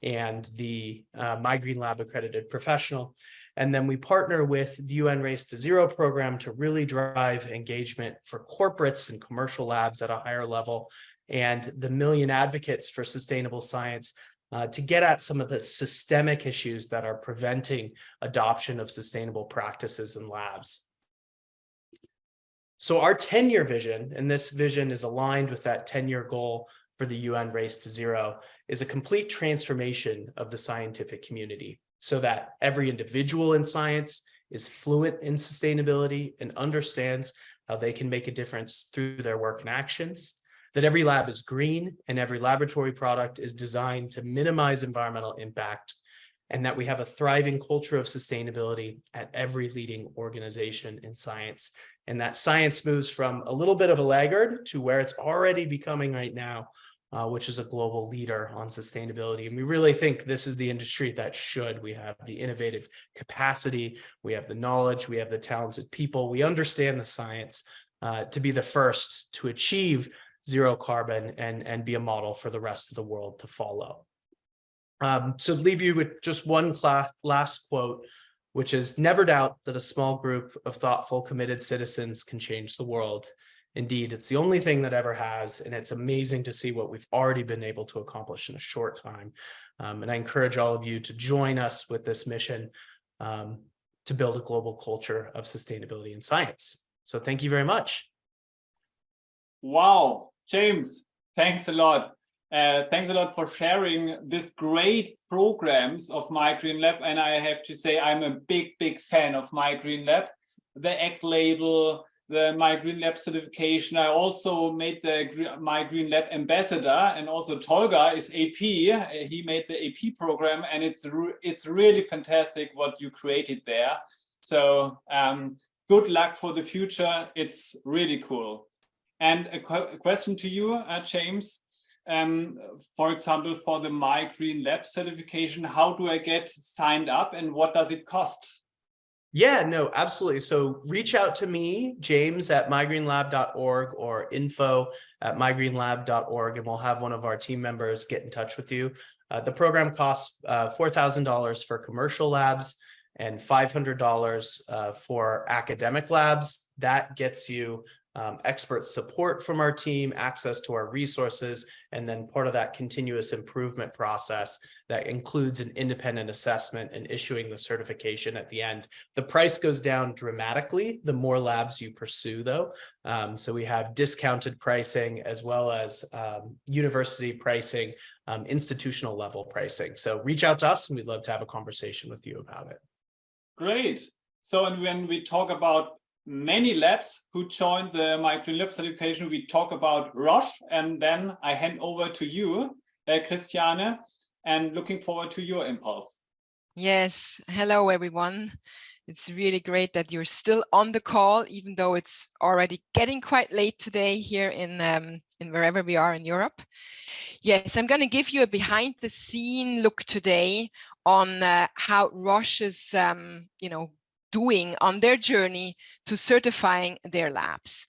and the My Green Lab Accredited Professional. And then we partner with the UN Race to Zero program to really drive engagement for corporates and commercial labs at a higher level, and the Million Advocates for Sustainable Science to get at some of the systemic issues that are preventing adoption of sustainable practices in labs. So our 10-year vision, and this vision is aligned with that 10-year goal for the UN Race to Zero, is a complete transformation of the scientific community so that every individual in science is fluent in sustainability and understands how they can make a difference through their work and actions, that every lab is green and every laboratory product is designed to minimize environmental impact, and that we have a thriving culture of sustainability at every leading organization in science. And that science moves from a little bit of a laggard to where it's already becoming right now, which is a global leader on sustainability. And we really think this is the industry that should. We have the innovative capacity, we have the knowledge, we have the talented people, we understand the science to be the first to achieve zero carbon and be a model for the rest of the world to follow. So leave you with just one last quote, which is, "Never doubt that a small group of thoughtful, committed citizens can change the world. Indeed, it's the only thing that ever has, and it's amazing to see what we've already been able to accomplish in a short time." And I encourage all of you to join us with this mission to build a global culture of sustainability in science. So thank you very much. Wow, James, thanks a lot. Thanks a lot for sharing this great programs of My Green Lab. And I have to say, I'm a big fan of My Green Lab, the ACT label, the My Green Lab certification. I also made the My Green Lab ambassador, and also Tolga is AP. He made the AP program, and it's really fantastic what you created there. So good luck for the future. It's really cool. And a question to you, James. For example, for the My Green Lab certification, how do I get signed up and what does it cost? Yeah, no, absolutely. So reach out to me, james@mygreenlab.org or info@mygreenlab.org, and we'll have one of our team members get in touch with you. The program costs $4,000 for commercial labs and $500 for academic labs. That gets you expert support from our team, access to our resources, and then part of that continuous improvement process that includes an independent assessment and issuing the certification at the end. The price goes down dramatically the more labs you pursue, though. So we have discounted pricing as well as university pricing, institutional level pricing. So reach out to us and we'd love to have a conversation with you about it. Great. So and when we talk about many labs who joined the My Green Lab certification, we talk about Roche, and then I hand over to you, Christiane, and looking forward to your impulse. Yes, hello everyone. It's really great that you're still on the call, even though it's already getting quite late today here in wherever we are in Europe. Yes, I'm going to give you a behind the scene look today on how Roche is, doing on their journey to certifying their labs.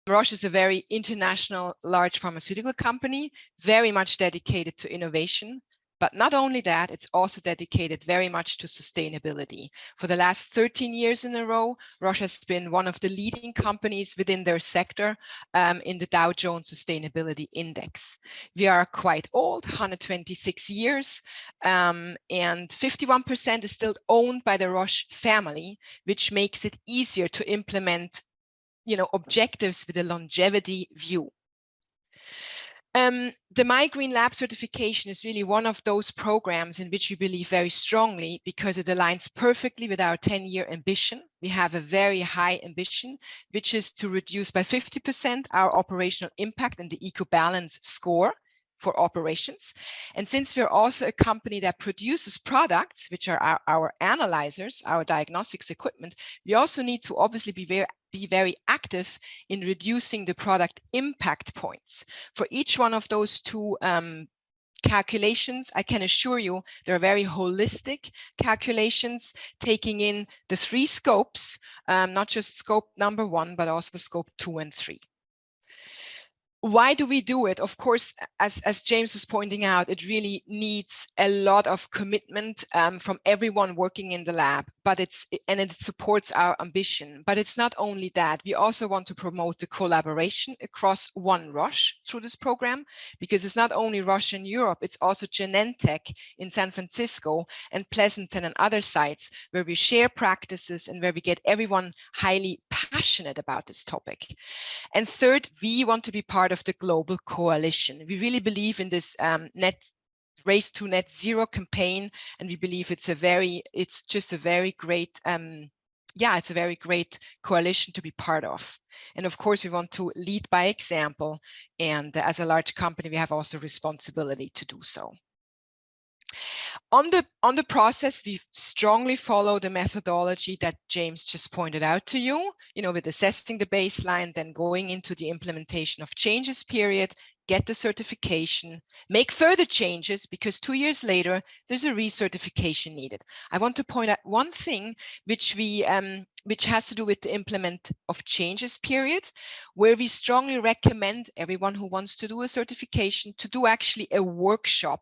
Roche is a very international, large pharmaceutical company, very much dedicated to innovation. But not only that, it's also dedicated very much to sustainability. For the last 13 years in a row, Roche has been one of the leading companies within their sector in the Dow Jones Sustainability Index. We are quite old, 126 years, and 51% is still owned by the Roche family, which makes it easier to implement, objectives with a longevity view. The My Green Lab certification is really one of those programs in which we believe very strongly because it aligns perfectly with our 10-year ambition. We have a very high ambition, which is to reduce by 50% our operational impact in the EcoBalance score for operations. And since we're also a company that produces products, which are our analyzers, our diagnostics equipment, we also need to obviously be very active in reducing the product impact points. For each one of those two calculations, I can assure you they're very holistic calculations, taking in the 3 scopes, not just scope number 1, but also scope 2 and 3. Why do we do it? Of course, as James was pointing out, it really needs a lot of commitment from everyone working in the lab, but it supports our ambition. But it's not only that. We also want to promote the collaboration across One Roche through this program, because it's not only Roche in Europe, it's also Genentech in San Francisco and Pleasanton and other sites where we share practices and where we get everyone highly passionate about this topic. And third, we want to be part of the global coalition. We really believe in this race to net zero campaign, and we believe it's just a very great it's a very great coalition to be part of. And of course, we want to lead by example, and as a large company, we have also responsibility to do so. On the process, we strongly follow the methodology that James just pointed out to you, with assessing the baseline, then going into the implementation of changes period, get the certification, make further changes, because 2 years later, there's a recertification needed. I want to point out one thing which has to do with the implement of changes period, where we strongly recommend everyone who wants to do a certification to do actually a workshop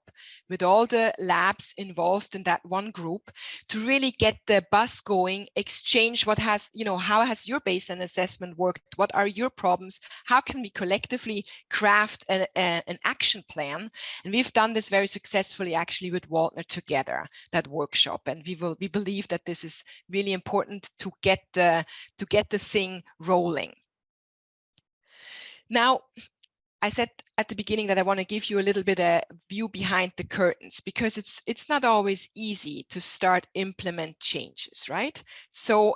with all the labs involved in that one group to really get the buzz going, exchange what has, how has your baseline assessment worked? What are your problems? How can we collectively craft an action plan? And we've done this very successfully actually with Waldner together, that workshop. And we believe that this is really important to get get the thing rolling. Now, I said at the beginning that I want to give you a little bit of view behind the curtains, because it's not always easy to start implement changes, right? So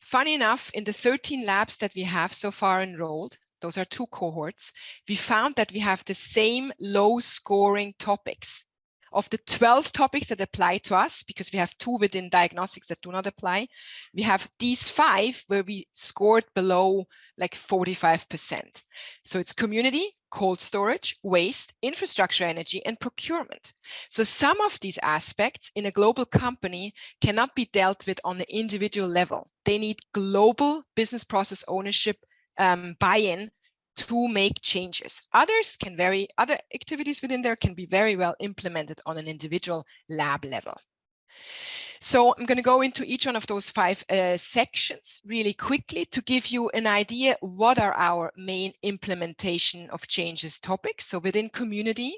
funny enough, in the 13 labs that we have so far enrolled, those are 2 cohorts, we found that we have the same low scoring topics. Of the 12 topics that apply to us, because we have 2 within diagnostics that do not apply, we have these 5 where we scored below like 45%. So it's community, cold storage, waste, infrastructure, energy, and procurement. So some of these aspects in a global company cannot be dealt with on the individual level. They need global business process ownership buy-in to make changes. Other activities within there can be very well implemented on an individual lab level. So I'm going to go into each one of those 5 sections really quickly to give you an idea what are our main implementation of changes topics. So within community,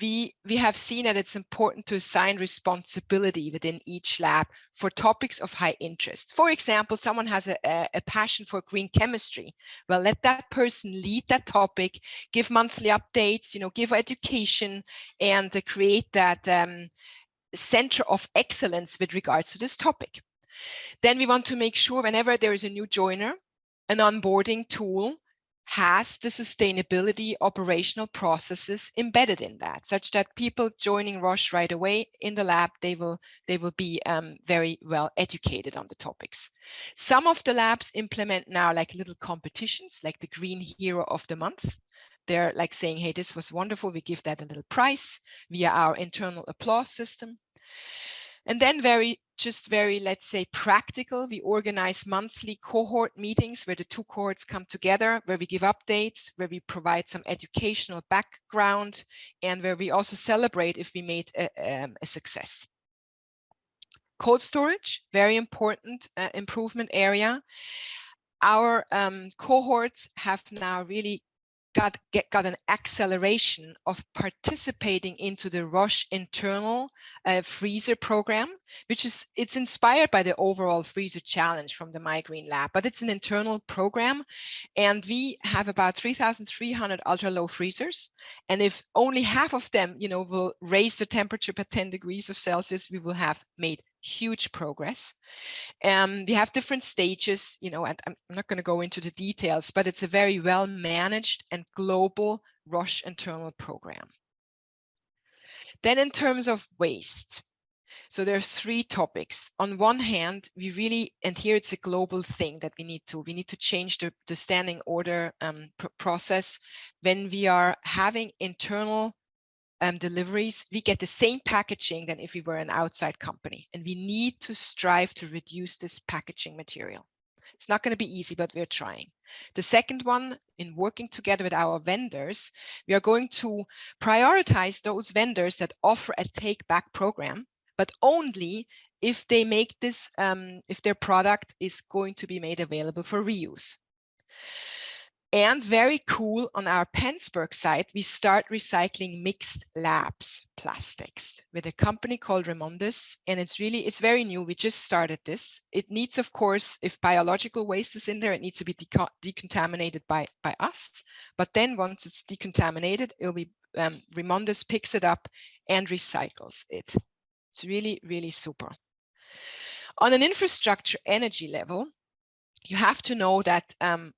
we have seen that it's important to assign responsibility within each lab for topics of high interest. For example, someone has a passion for green chemistry. Well, let that person lead that topic, give monthly updates, give education, and create that center of excellence with regards to this topic. Then we want to make sure whenever there is a new joiner, an onboarding tool has the sustainability operational processes embedded in that, such that people joining Roche right away in the lab, they will be very well educated on the topics. Some of the labs implement now like little competitions, like the Green Hero of the Month. They're like saying, hey, this was wonderful. We give that a little prize via our internal applause system. And then very, let's say, practical, we organize monthly cohort meetings where the 2 cohorts come together, where we give updates, where we provide some educational background, and where we also celebrate if we made a success. Cold storage, very important improvement area. Our cohorts have now really got an acceleration of participating into the Roche internal freezer program, it's inspired by the overall freezer challenge from the Migraine Lab, but it's an internal program, and we have about 3,300 ultra low freezers, and if only half of them, will raise the temperature by 10 degrees of Celsius, we will have made huge progress. We have different stages, and I'm not going to go into the details, but it's a very well managed and global Roche internal program. Then in terms of waste, so there are 3 topics. On one hand, we really, and here it's a global thing that we need to change the standing order process. When we are having internal deliveries, we get the same packaging than if we were an outside company, and we need to strive to reduce this packaging material. It's not going to be easy, but we're trying. The second one, in working together with our vendors, we are going to prioritize those vendors that offer a take back program, but only if they make this, if their product is going to be made available for reuse. And very cool, on our Pennsburg site, we start recycling mixed labs plastics with a company called Remondis, and it's very new. We just started this. It needs, of course, if biological waste is in there, it needs to be decontaminated by us. But then once it's decontaminated, it'll be Remondis picks it up and recycles it. It's really, really super. On an infrastructure energy level, you have to know that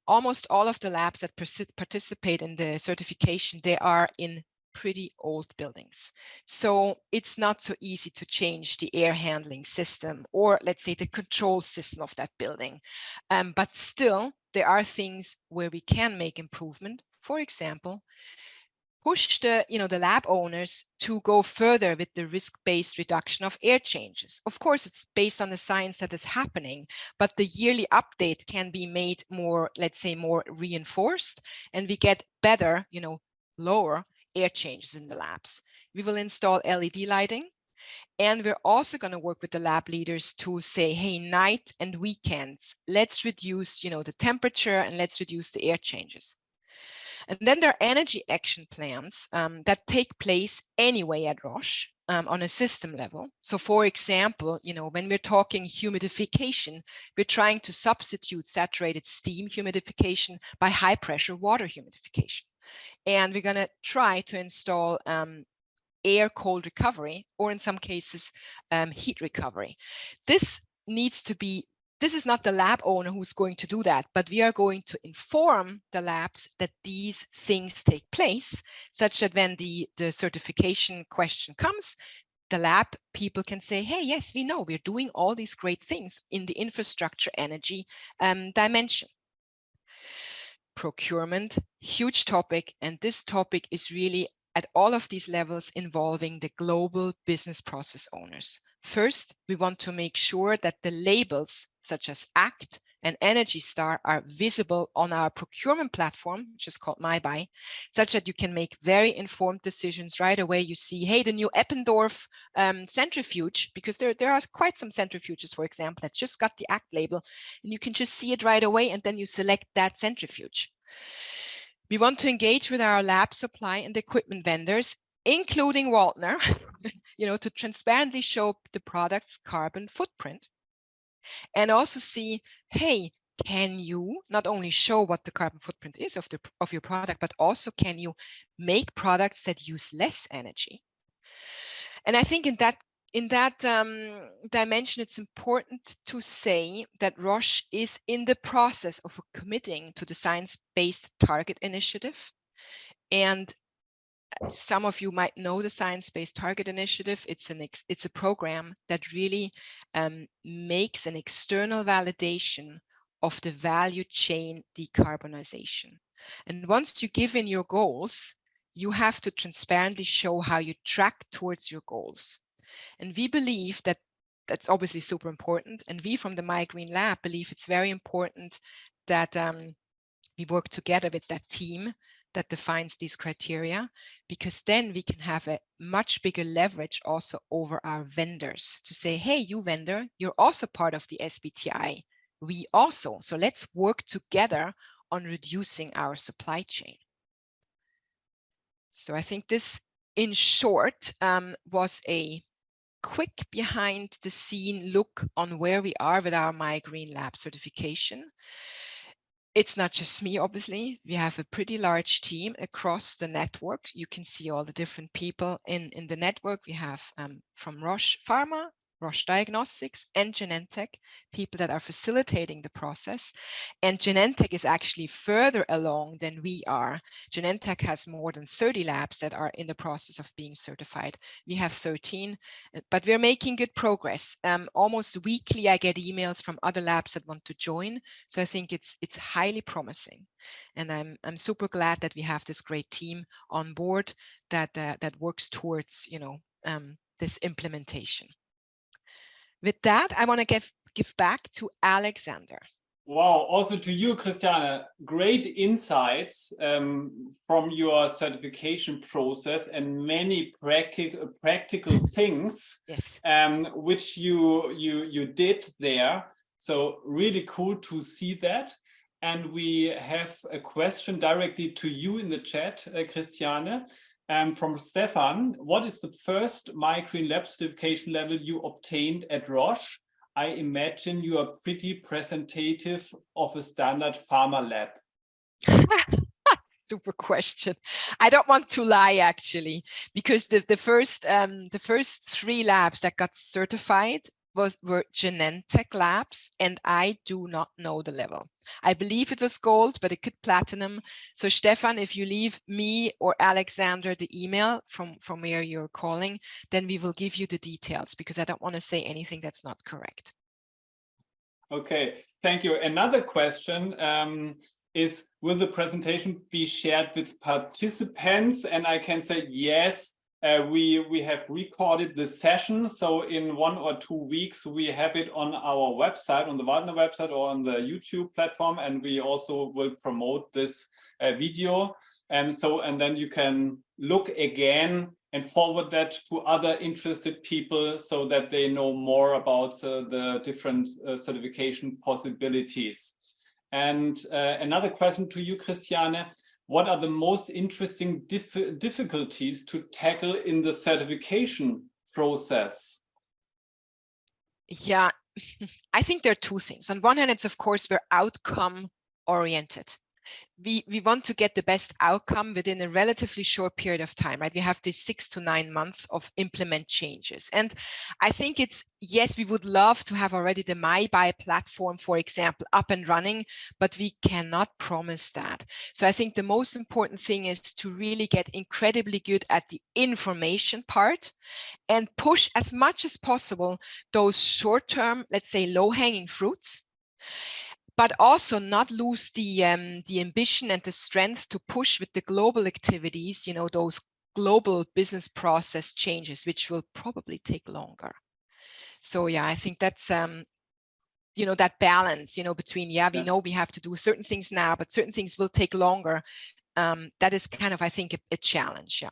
almost all of the labs that participate in the certification, they are in pretty old buildings. So it's not so easy to change the air handling system, or let's say the control system of that building. But still, there are things where we can make improvement. For example, push the lab owners to go further with the risk-based reduction of air changes. Of course, it's based on the science that is happening, but the yearly update can be made more, let's say, more reinforced, and we get better, lower air changes in the labs. We will install LED lighting, and we're also going to work with the lab leaders to say, hey, night and weekends, let's reduce, the temperature, and let's reduce the air changes. And then there are energy action plans that take place anyway at Roche on a system level. So for example, when we're talking humidification, we're trying to substitute saturated steam humidification by high pressure water humidification. And we're going to try to install air cold recovery, or in some cases, heat recovery. This is not the lab owner who's going to do that, but we are going to inform the labs that these things take place, such that when the certification question comes, the lab people can say, hey, yes, we know we're doing all these great things in the infrastructure energy dimension. Procurement, huge topic, and this topic is really at all of these levels involving the global business process owners. First, we want to make sure that the labels such as ACT and Energy Star are visible on our procurement platform, which is called MyBuy, such that you can make very informed decisions right away. You see, hey, the new Eppendorf centrifuge, because there are quite some centrifuges, for example, that just got the ACT label, and you can just see it right away, and then you select that centrifuge. We want to engage with our lab supply and equipment vendors, including Waldner, to transparently show the product's carbon footprint, and also see, hey, can you not only show what the carbon footprint is of your product, but also can you make products that use less energy? And I think in that dimension, it's important to say that Roche is in the process of committing to the Science-Based Target Initiative. And some of you might know the Science-Based Target Initiative. It's a program that really makes an external validation of the value chain decarbonization. And once you give in your goals, you have to transparently show how you track towards your goals. And we believe that that's obviously super important. And we from the My Green Lab believe it's very important that we work together with that team that defines these criteria, because then we can have a much bigger leverage also over our vendors to say, hey, you vendor, you're also part of the SBTi. We also, so let's work together on reducing our supply chain. So I think this, in short, was a quick behind the scene look on where we are with our My Green Lab certification. It's not just me, obviously. We have a pretty large team across the network. You can see all the different people in the network. We have from Roche Pharma, Roche Diagnostics, and Genentech, people that are facilitating the process. And Genentech is actually further along than we are. Genentech has more than 30 labs that are in the process of being certified. We have 13, but we're making good progress. Almost weekly, I get emails from other labs that want to join. So I think it's highly promising. And I'm super glad that we have this great team on board that works towards, this implementation. With that, I want to give back to Alexander. Wow, also to you, Christiane, great insights from your certification process and many practical things, yes. Which you did there. So really cool to see that. And we have a question directly to you in the chat, Christiane. From Stefan, what is the first My Green Lab certification level you obtained at Roche? I imagine you are pretty representative of a standard pharma lab. Super question. I don't want to lie, actually, because the first 3 labs that got certified were Genentech labs, and I do not know the level. I believe it was gold, but it could platinum. So Stefan, if you leave me or Alexander the email from where you're calling, then we will give you the details, because I don't want to say anything that's not correct. Okay, thank you. Another question is, will the presentation be shared with participants? And I can say yes. We have recorded the session, so in 1 or 2 weeks we have it on our website, on the Waldner website or on the YouTube platform, and we also will promote this video. And then you can look again and forward that to other interested people so that they know more about the different certification possibilities. And another question to you, Christiane. what are the most interesting difficulties to tackle in the certification process? Yeah, I think there are two things. On one hand, it's of course we're outcome oriented. We want to get the best outcome within a relatively short period of time, right? We have these 6 to 9 months of implement changes. And I think it's, yes, we would love to have already the MyBuy platform, for example, up and running, but we cannot promise that. So I think the most important thing is to really get incredibly good at the information part and push as much as possible those short-term, let's say, low-hanging fruits, but also not lose the ambition and the strength to push with the global activities, you know, those global business process changes, which will probably take longer. So yeah, I think that's, you know, that balance, you know, between, we know we have to do certain things now, but certain things will take longer. That is kind of, I think, a challenge,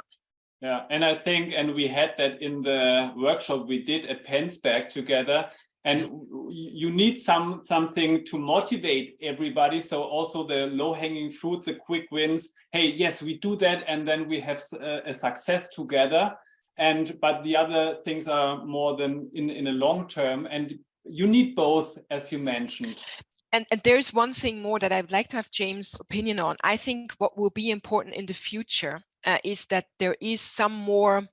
Yeah, and I think, and we had that in the workshop we did at Penzberg together, and you need something to motivate everybody. So also the low-hanging fruit, the quick wins. Hey, yes, we do that, and then we have a success together. But the other things are more than in a long term, and you need both, as you mentioned. And there's one thing more that I would like to have James' opinion on. I think what will be important in the future is that there is some more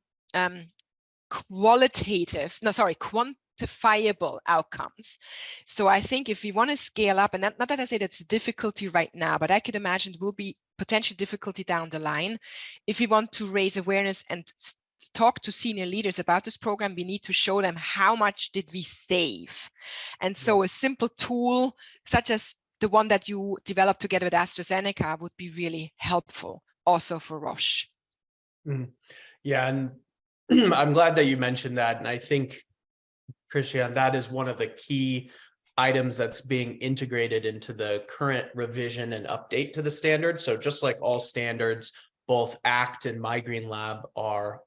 quantifiable outcomes. So I think if we want to scale up, and not that I say that's a difficulty right now, but I could imagine it will be potential difficulty down the line. If we want to raise awareness and talk to senior leaders about this program, we need to show them how much did we save. And so a simple tool such as the one that you developed together with AstraZeneca would be really helpful also for Roche. Yeah, and I'm glad that you mentioned that. And I think, Christiane, that is one of the key items that's being integrated into the current revision and update to the standard. So just like all standards, both ACT and MyGreen are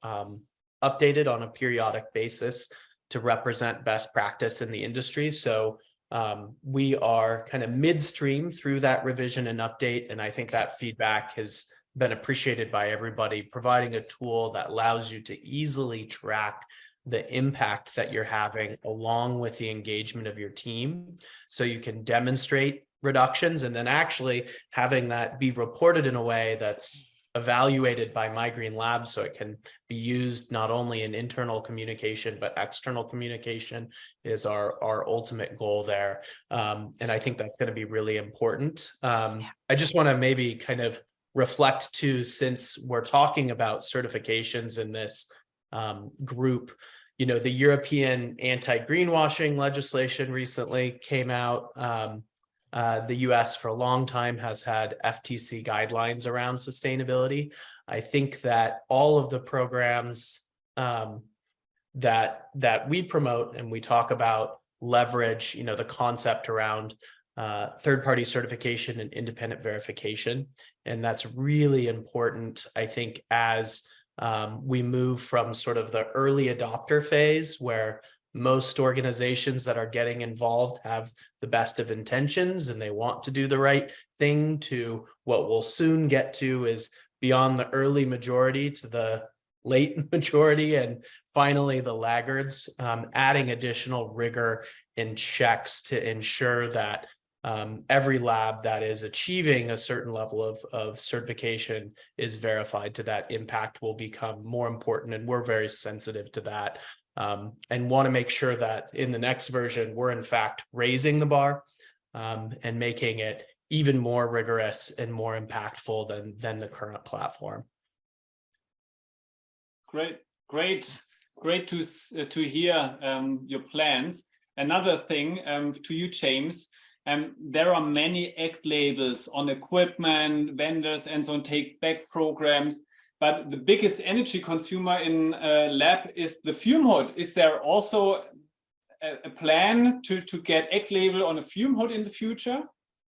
updated on a periodic basis to represent best practice in the industry. So we are kind of midstream through that revision and update. And I think that feedback has been appreciated by everybody, providing a tool that allows you to easily track the impact that you're having along with the engagement of your team. So you can demonstrate reductions and then actually having that be reported in a way that's evaluated by MyGreen so it can be used not only in internal communication, but external communication is our ultimate goal there. And I think that's going to be really important. I just want to maybe kind of reflect too, since we're talking about certifications in this group, you know, the European anti-greenwashing legislation recently came out. The US for a long time has had FTC guidelines around sustainability. I think that all of the programs that we promote and we talk about leverage, you know, the concept around third-party certification and independent verification. And that's really important, I think, as we move from sort of the early adopter phase where most organizations that are getting involved have the best of intentions and they want to do the right thing, to what we'll soon get to is beyond the early majority to the late majority and finally the laggards, adding additional rigor and checks to ensure that every lab that is achieving a certain level of certification is verified to that impact will become more important. And we're very sensitive to that. And want to make sure that in the next version, we're in fact raising the bar and making it even more rigorous and more impactful than the current platform. Great to hear your plans. Another thing to you, James, there are many ACT labels on equipment, vendors, and so on, take back programs. But the biggest energy consumer in lab is the fume hood. Is there also a plan to get ACT label on a fume hood in the future?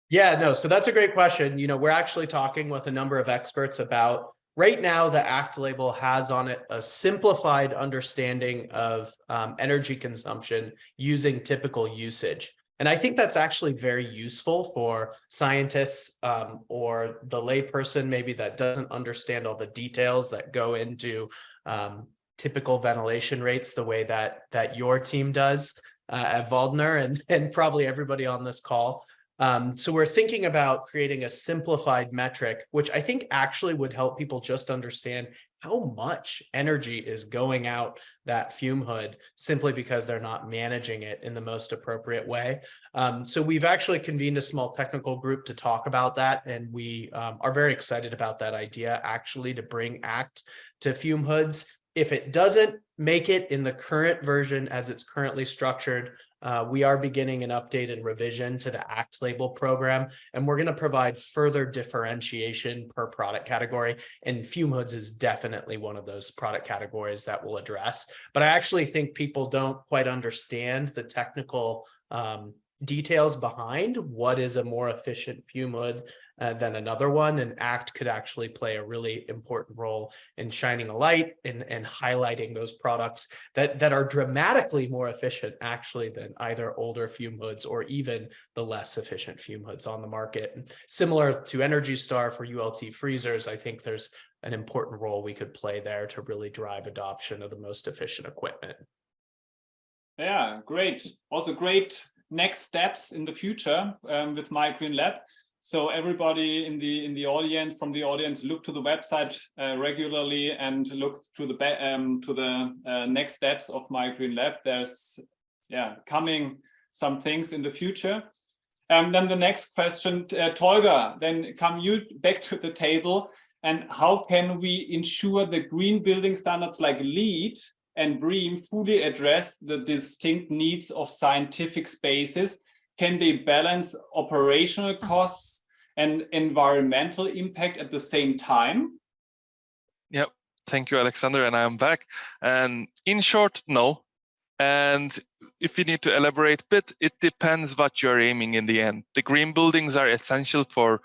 Yeah, no, so that's a great question. You know, we're actually talking with a number of experts about, right now, the ACT label has on it a simplified understanding of energy consumption using typical usage. And I think that's actually very useful for scientists or the layperson maybe that doesn't understand all the details that go into typical ventilation rates the way that your team does at Waldner and probably everybody on this call. So we're thinking about creating a simplified metric, which I think actually would help people just understand how much energy is going out that fume hood simply because they're not managing it in the most appropriate way. So we've actually convened a small technical group to talk about that. And we are very excited about that idea actually to bring ACT to fume hoods. If it doesn't make it in the current version as it's currently structured, we are beginning an update and revision to the ACT label program, and we're going to provide further differentiation per product category. And fume hoods is definitely one of those product categories that we'll address. But I actually think people don't quite understand the technical details behind what is a more efficient fume hood than another one, and ACT could actually play a really important role in shining a light and highlighting those products that are dramatically more efficient actually than either older fume hoods or even the less efficient fume hoods on the market. Similar to Energy Star for ULT freezers, I think there's an important role we could play there to really drive adoption of the most efficient equipment. Yeah, great. Also great next steps in the future with MyGreen Lab. So everybody in the audience, from the audience, look to the website regularly and look to the next steps of MyGreen Lab. There's coming some things in the future. Then the next question, Tolga, then come you back to the table, and how can we ensure the green building standards like LEED and BREEAM fully address the distinct needs of scientific spaces? Can they balance operational costs and environmental impact at the same time? Yep. Thank you, Alexander, and I am back. And in short, no. And if you need to elaborate a bit, it depends what you're aiming in the end. The green buildings are essential for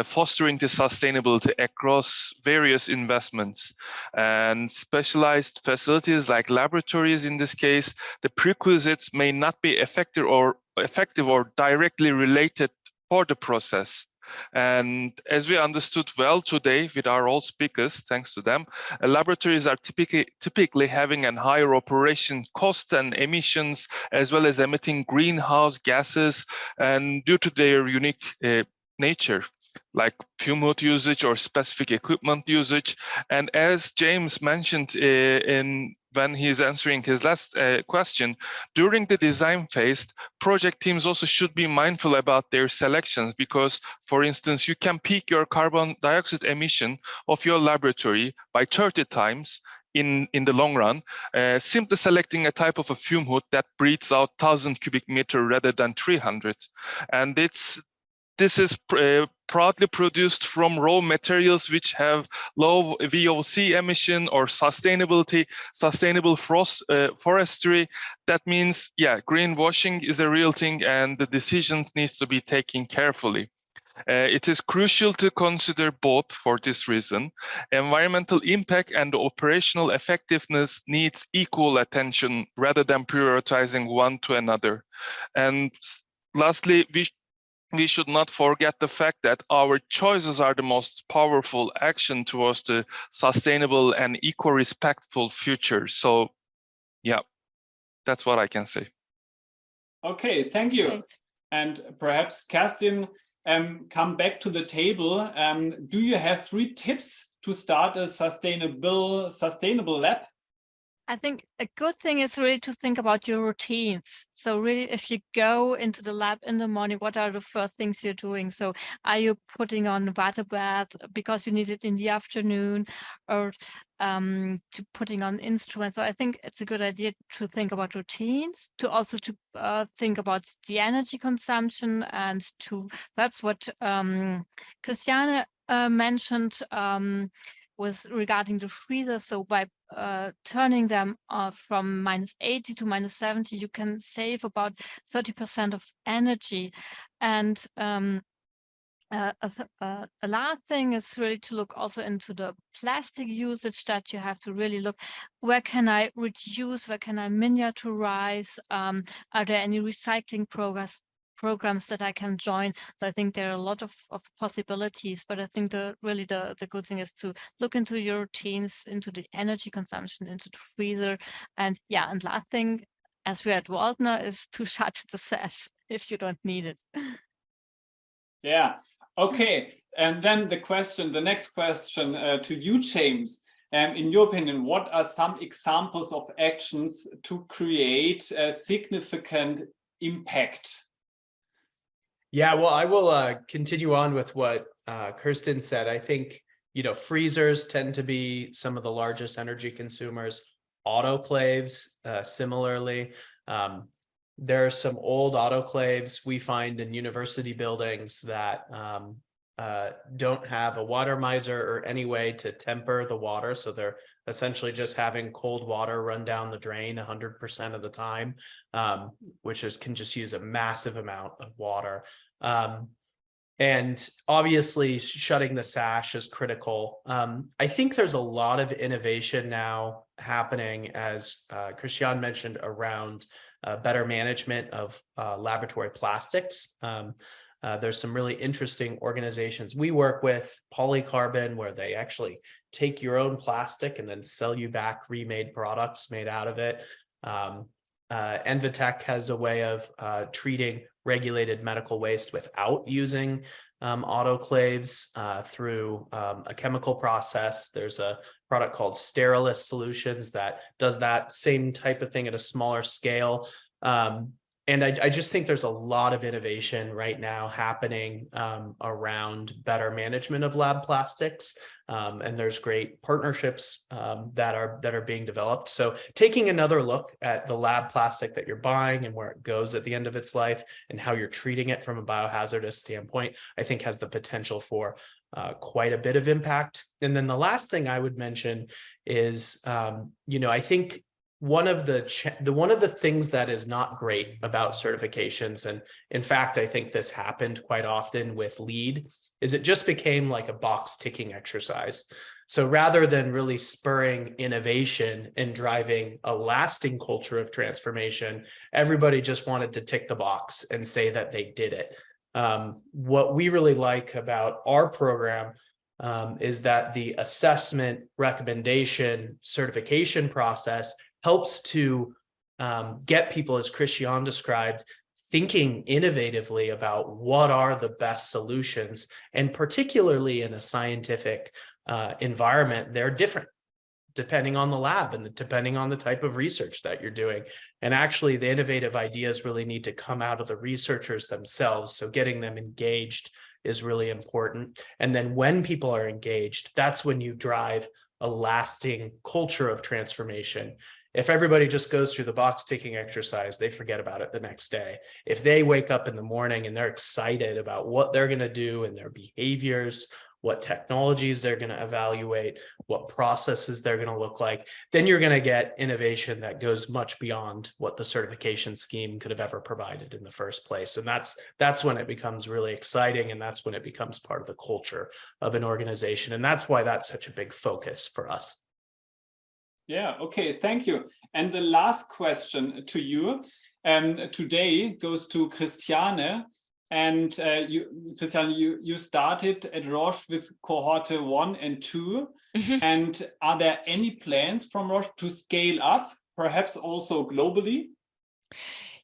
fostering the sustainability across various investments. And specialized facilities like laboratories, in this case, the prerequisites may not be effective or directly related for the process. And as we understood well today with our all speakers, thanks to them, laboratories are typically having a higher operation cost and emissions, as well as emitting greenhouse gases, and due to their unique nature, like fume hood usage or specific equipment usage. And as James mentioned when he's answering his last question, during the design phase, project teams also should be mindful about their selections because, for instance, you can peak your carbon dioxide emission of your laboratory by 30 times in the long run, simply selecting a type of a fume hood that breathes out 1,000 cubic meter rather than 300. And this is proudly produced from raw materials which have low VOC emission or sustainable forestry. That means, greenwashing is a real thing and the decisions need to be taken carefully. It is crucial to consider both for this reason. Environmental impact and operational effectiveness needs equal attention rather than prioritizing one to another. And lastly, we should not forget the fact that our choices are the most powerful action towards the sustainable and eco-respectful future. So, yeah, that's what I can say. Okay, thank you. Great. And perhaps Kerstin, come back to the table. Do you have 3 tips to start a sustainable lab? I think a good thing is really to think about your routines. So really, if you go into the lab in the morning, what are the first things you're doing? So are you putting on water bath because you need it in the afternoon, or to putting on instruments? So I think it's a good idea to think about routines, to also to think about the energy consumption, and to perhaps what Christiane mentioned with regarding the freezer. So by turning them from -80 to -70, you can save about 30% of energy. And a last thing is really to look also into the plastic usage, that you have to really look, where can I reduce, where can I miniaturize, are there any recycling programs that I can join. So I think there are a lot of possibilities, but I think the good thing is to look into your routines, into the energy consumption, into the freezer. And yeah, and last thing, as we're at Waldner, is to shut the sash if you don't need it. Yeah, okay. And then the next question to you, James. In your opinion, what are some examples of actions to create a significant impact? Yeah, well, I will continue on with what Kerstin said. I think, freezers tend to be some of the largest energy consumers. Autoclaves, similarly. There are some old autoclaves we find in university buildings that don't have a water miser or any way to temper the water. So they're essentially just having cold water run down the drain 100% of the time, which can just use a massive amount of water. And obviously shutting the sash is critical. I think there's a lot of innovation now happening, as Christiane mentioned, around better management of laboratory plastics. There's some really interesting organizations we work with, Polycarbon, where they actually take your own plastic and then sell you back remade products made out of it. Envitech has a way of treating regulated medical waste without using autoclaves through a chemical process. There's a product called Sterilis Solutions that does that same type of thing at a smaller scale. And I just think there's a lot of innovation right now happening around better management of lab plastics. And there's great partnerships that are being developed. So taking another look at the lab plastic that you're buying and where it goes at the end of its life and how you're treating it from a biohazardous standpoint, I think has the potential for quite a bit of impact. And then the last thing I would mention is, I think one of the things that is not great about certifications, and in fact, I think this happened quite often with LEED, is it just became like a box ticking exercise. So rather than really spurring innovation and driving a lasting culture of transformation, everybody just wanted to tick the box and say that they did it. What we really like about our program is that the assessment, recommendation, certification process helps to get people, as Christiane described, thinking innovatively about what are the best solutions. And particularly in a scientific environment, they're different depending on the lab and depending on the type of research that you're doing. And actually, the innovative ideas really need to come out of the researchers themselves. So getting them engaged is really important. And then when people are engaged, that's when you drive a lasting culture of transformation. If everybody just goes through the box ticking exercise, they forget about it the next day. If they wake up in the morning and they're excited about what they're going to do and their behaviors, what technologies they're going to evaluate, what processes they're going to look like, then you're going to get innovation that goes much beyond what the certification scheme could have ever provided in the first place. And that's when it becomes really exciting, and that's when it becomes part of the culture of an organization. And that's why that's such a big focus for us. Yeah, okay, thank you. And the last question to you today goes to Christiane. And Christiane, you started at Roche with cohort 1 and 2. Mm-hmm. And are there any plans from Roche to scale up, perhaps also globally?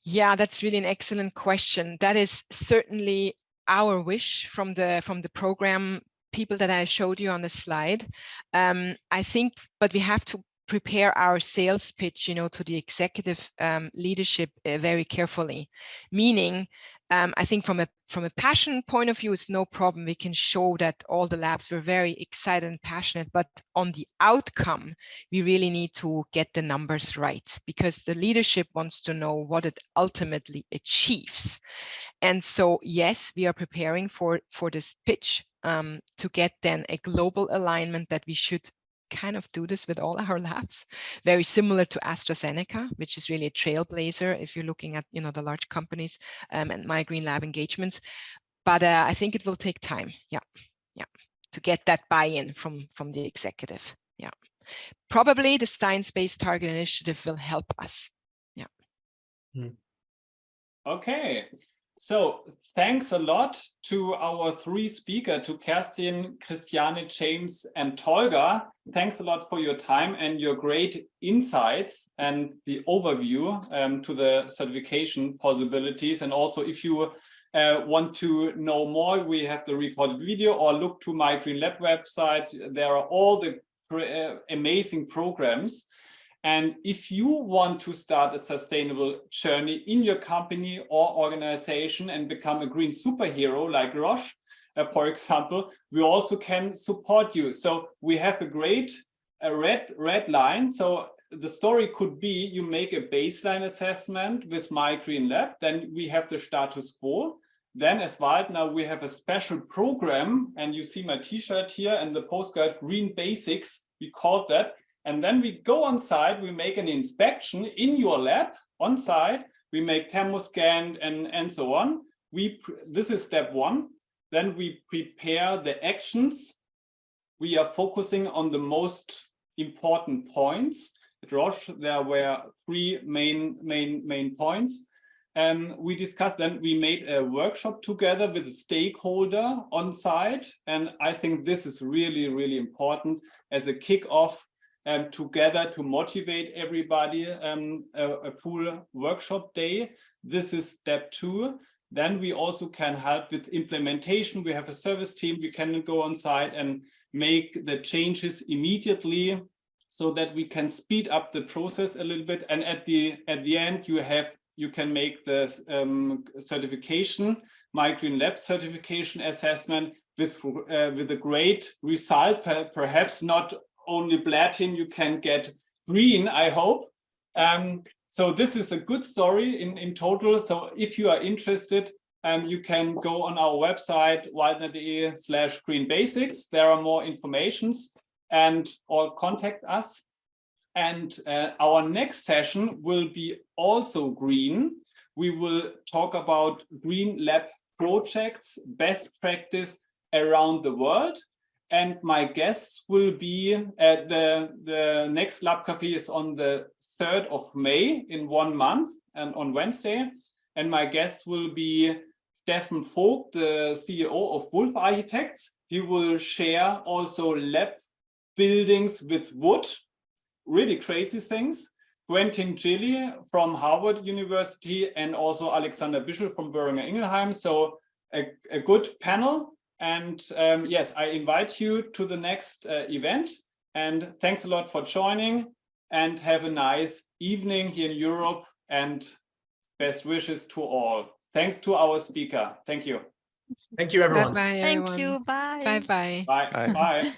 Yeah, that's really an excellent question. That is certainly our wish from the program people that I showed you on the slide. I think, but we have to prepare our sales pitch, to the executive leadership very carefully. Meaning, I think from a passion point of view, it's no problem. We can show that all the labs were very excited and passionate, but on the outcome, we really need to get the numbers right, because the leadership wants to know what it ultimately achieves. And so, yes, we are preparing for this pitch to get then a global alignment that we should kind of do this with all our labs, very similar to AstraZeneca, which is really a trailblazer if you're looking at the large companies and My Green Lab engagements. But I think it will take time, yeah, to get that buy-in from the executive. Yeah, probably the Science-Based Target Initiative will help us. Yeah. Okay. So thanks a lot to our three speakers, to Kerstin, Christiane, James, and Tolga. Thanks a lot for your time and your great insights and the overview to the certification possibilities. And also, if you want to know more, we have the recorded video, or look to My Green Lab website. There are all the amazing programs. And if you want to start a sustainable journey in your company or organization and become a green superhero like Roche, for example, we also can support you. So we have a great red line. So the story could be you make a baseline assessment with My Green Lab, then we have the status quo. Then as Waldner, we have a special program, and you see my t-shirt here and the postcard Green Basics, we called that. And then we go on site, we make an inspection in your lab on site, we make thermoscan and so on. This is step one. Then we prepare the actions. We are focusing on the most important points. At Roche, there were three main points. We discussed, then we made a workshop together with a stakeholder on site. And I think this is really, really important as a kickoff together to motivate everybody, a full workshop day. This is step two. Then we also can help with implementation. We have a service team. We can go on site and make the changes immediately so that we can speed up the process a little bit. And at the end, you can make the certification, My Green Lab certification assessment with a great result, perhaps not only platinum, you can get green, I hope. So this is a good story in total. So if you are interested, you can go on our website, waldner.de/greenbasics. There are more informations, or contact us. And our next session will be also green. We will talk about green lab projects, best practice around the world. And my guests will be at the next Labcafé is on the 3rd of May in 1 month and on Wednesday. And my guests will be Steffen Vogt, the CEO of Wolf Architects. He will share also lab buildings with wood, really crazy things. Quentin Gilly from Harvard University and also Alexander Bischel from Boehringer Ingelheim. So a good panel. And yes, I invite you to the next event. And thanks a lot for joining, and have a nice evening here in Europe, and best wishes to all. Thanks to our speaker. Thank you. Thank you, everyone. Bye-bye, everyone. Thank you. Bye. Bye-bye. Bye. Bye.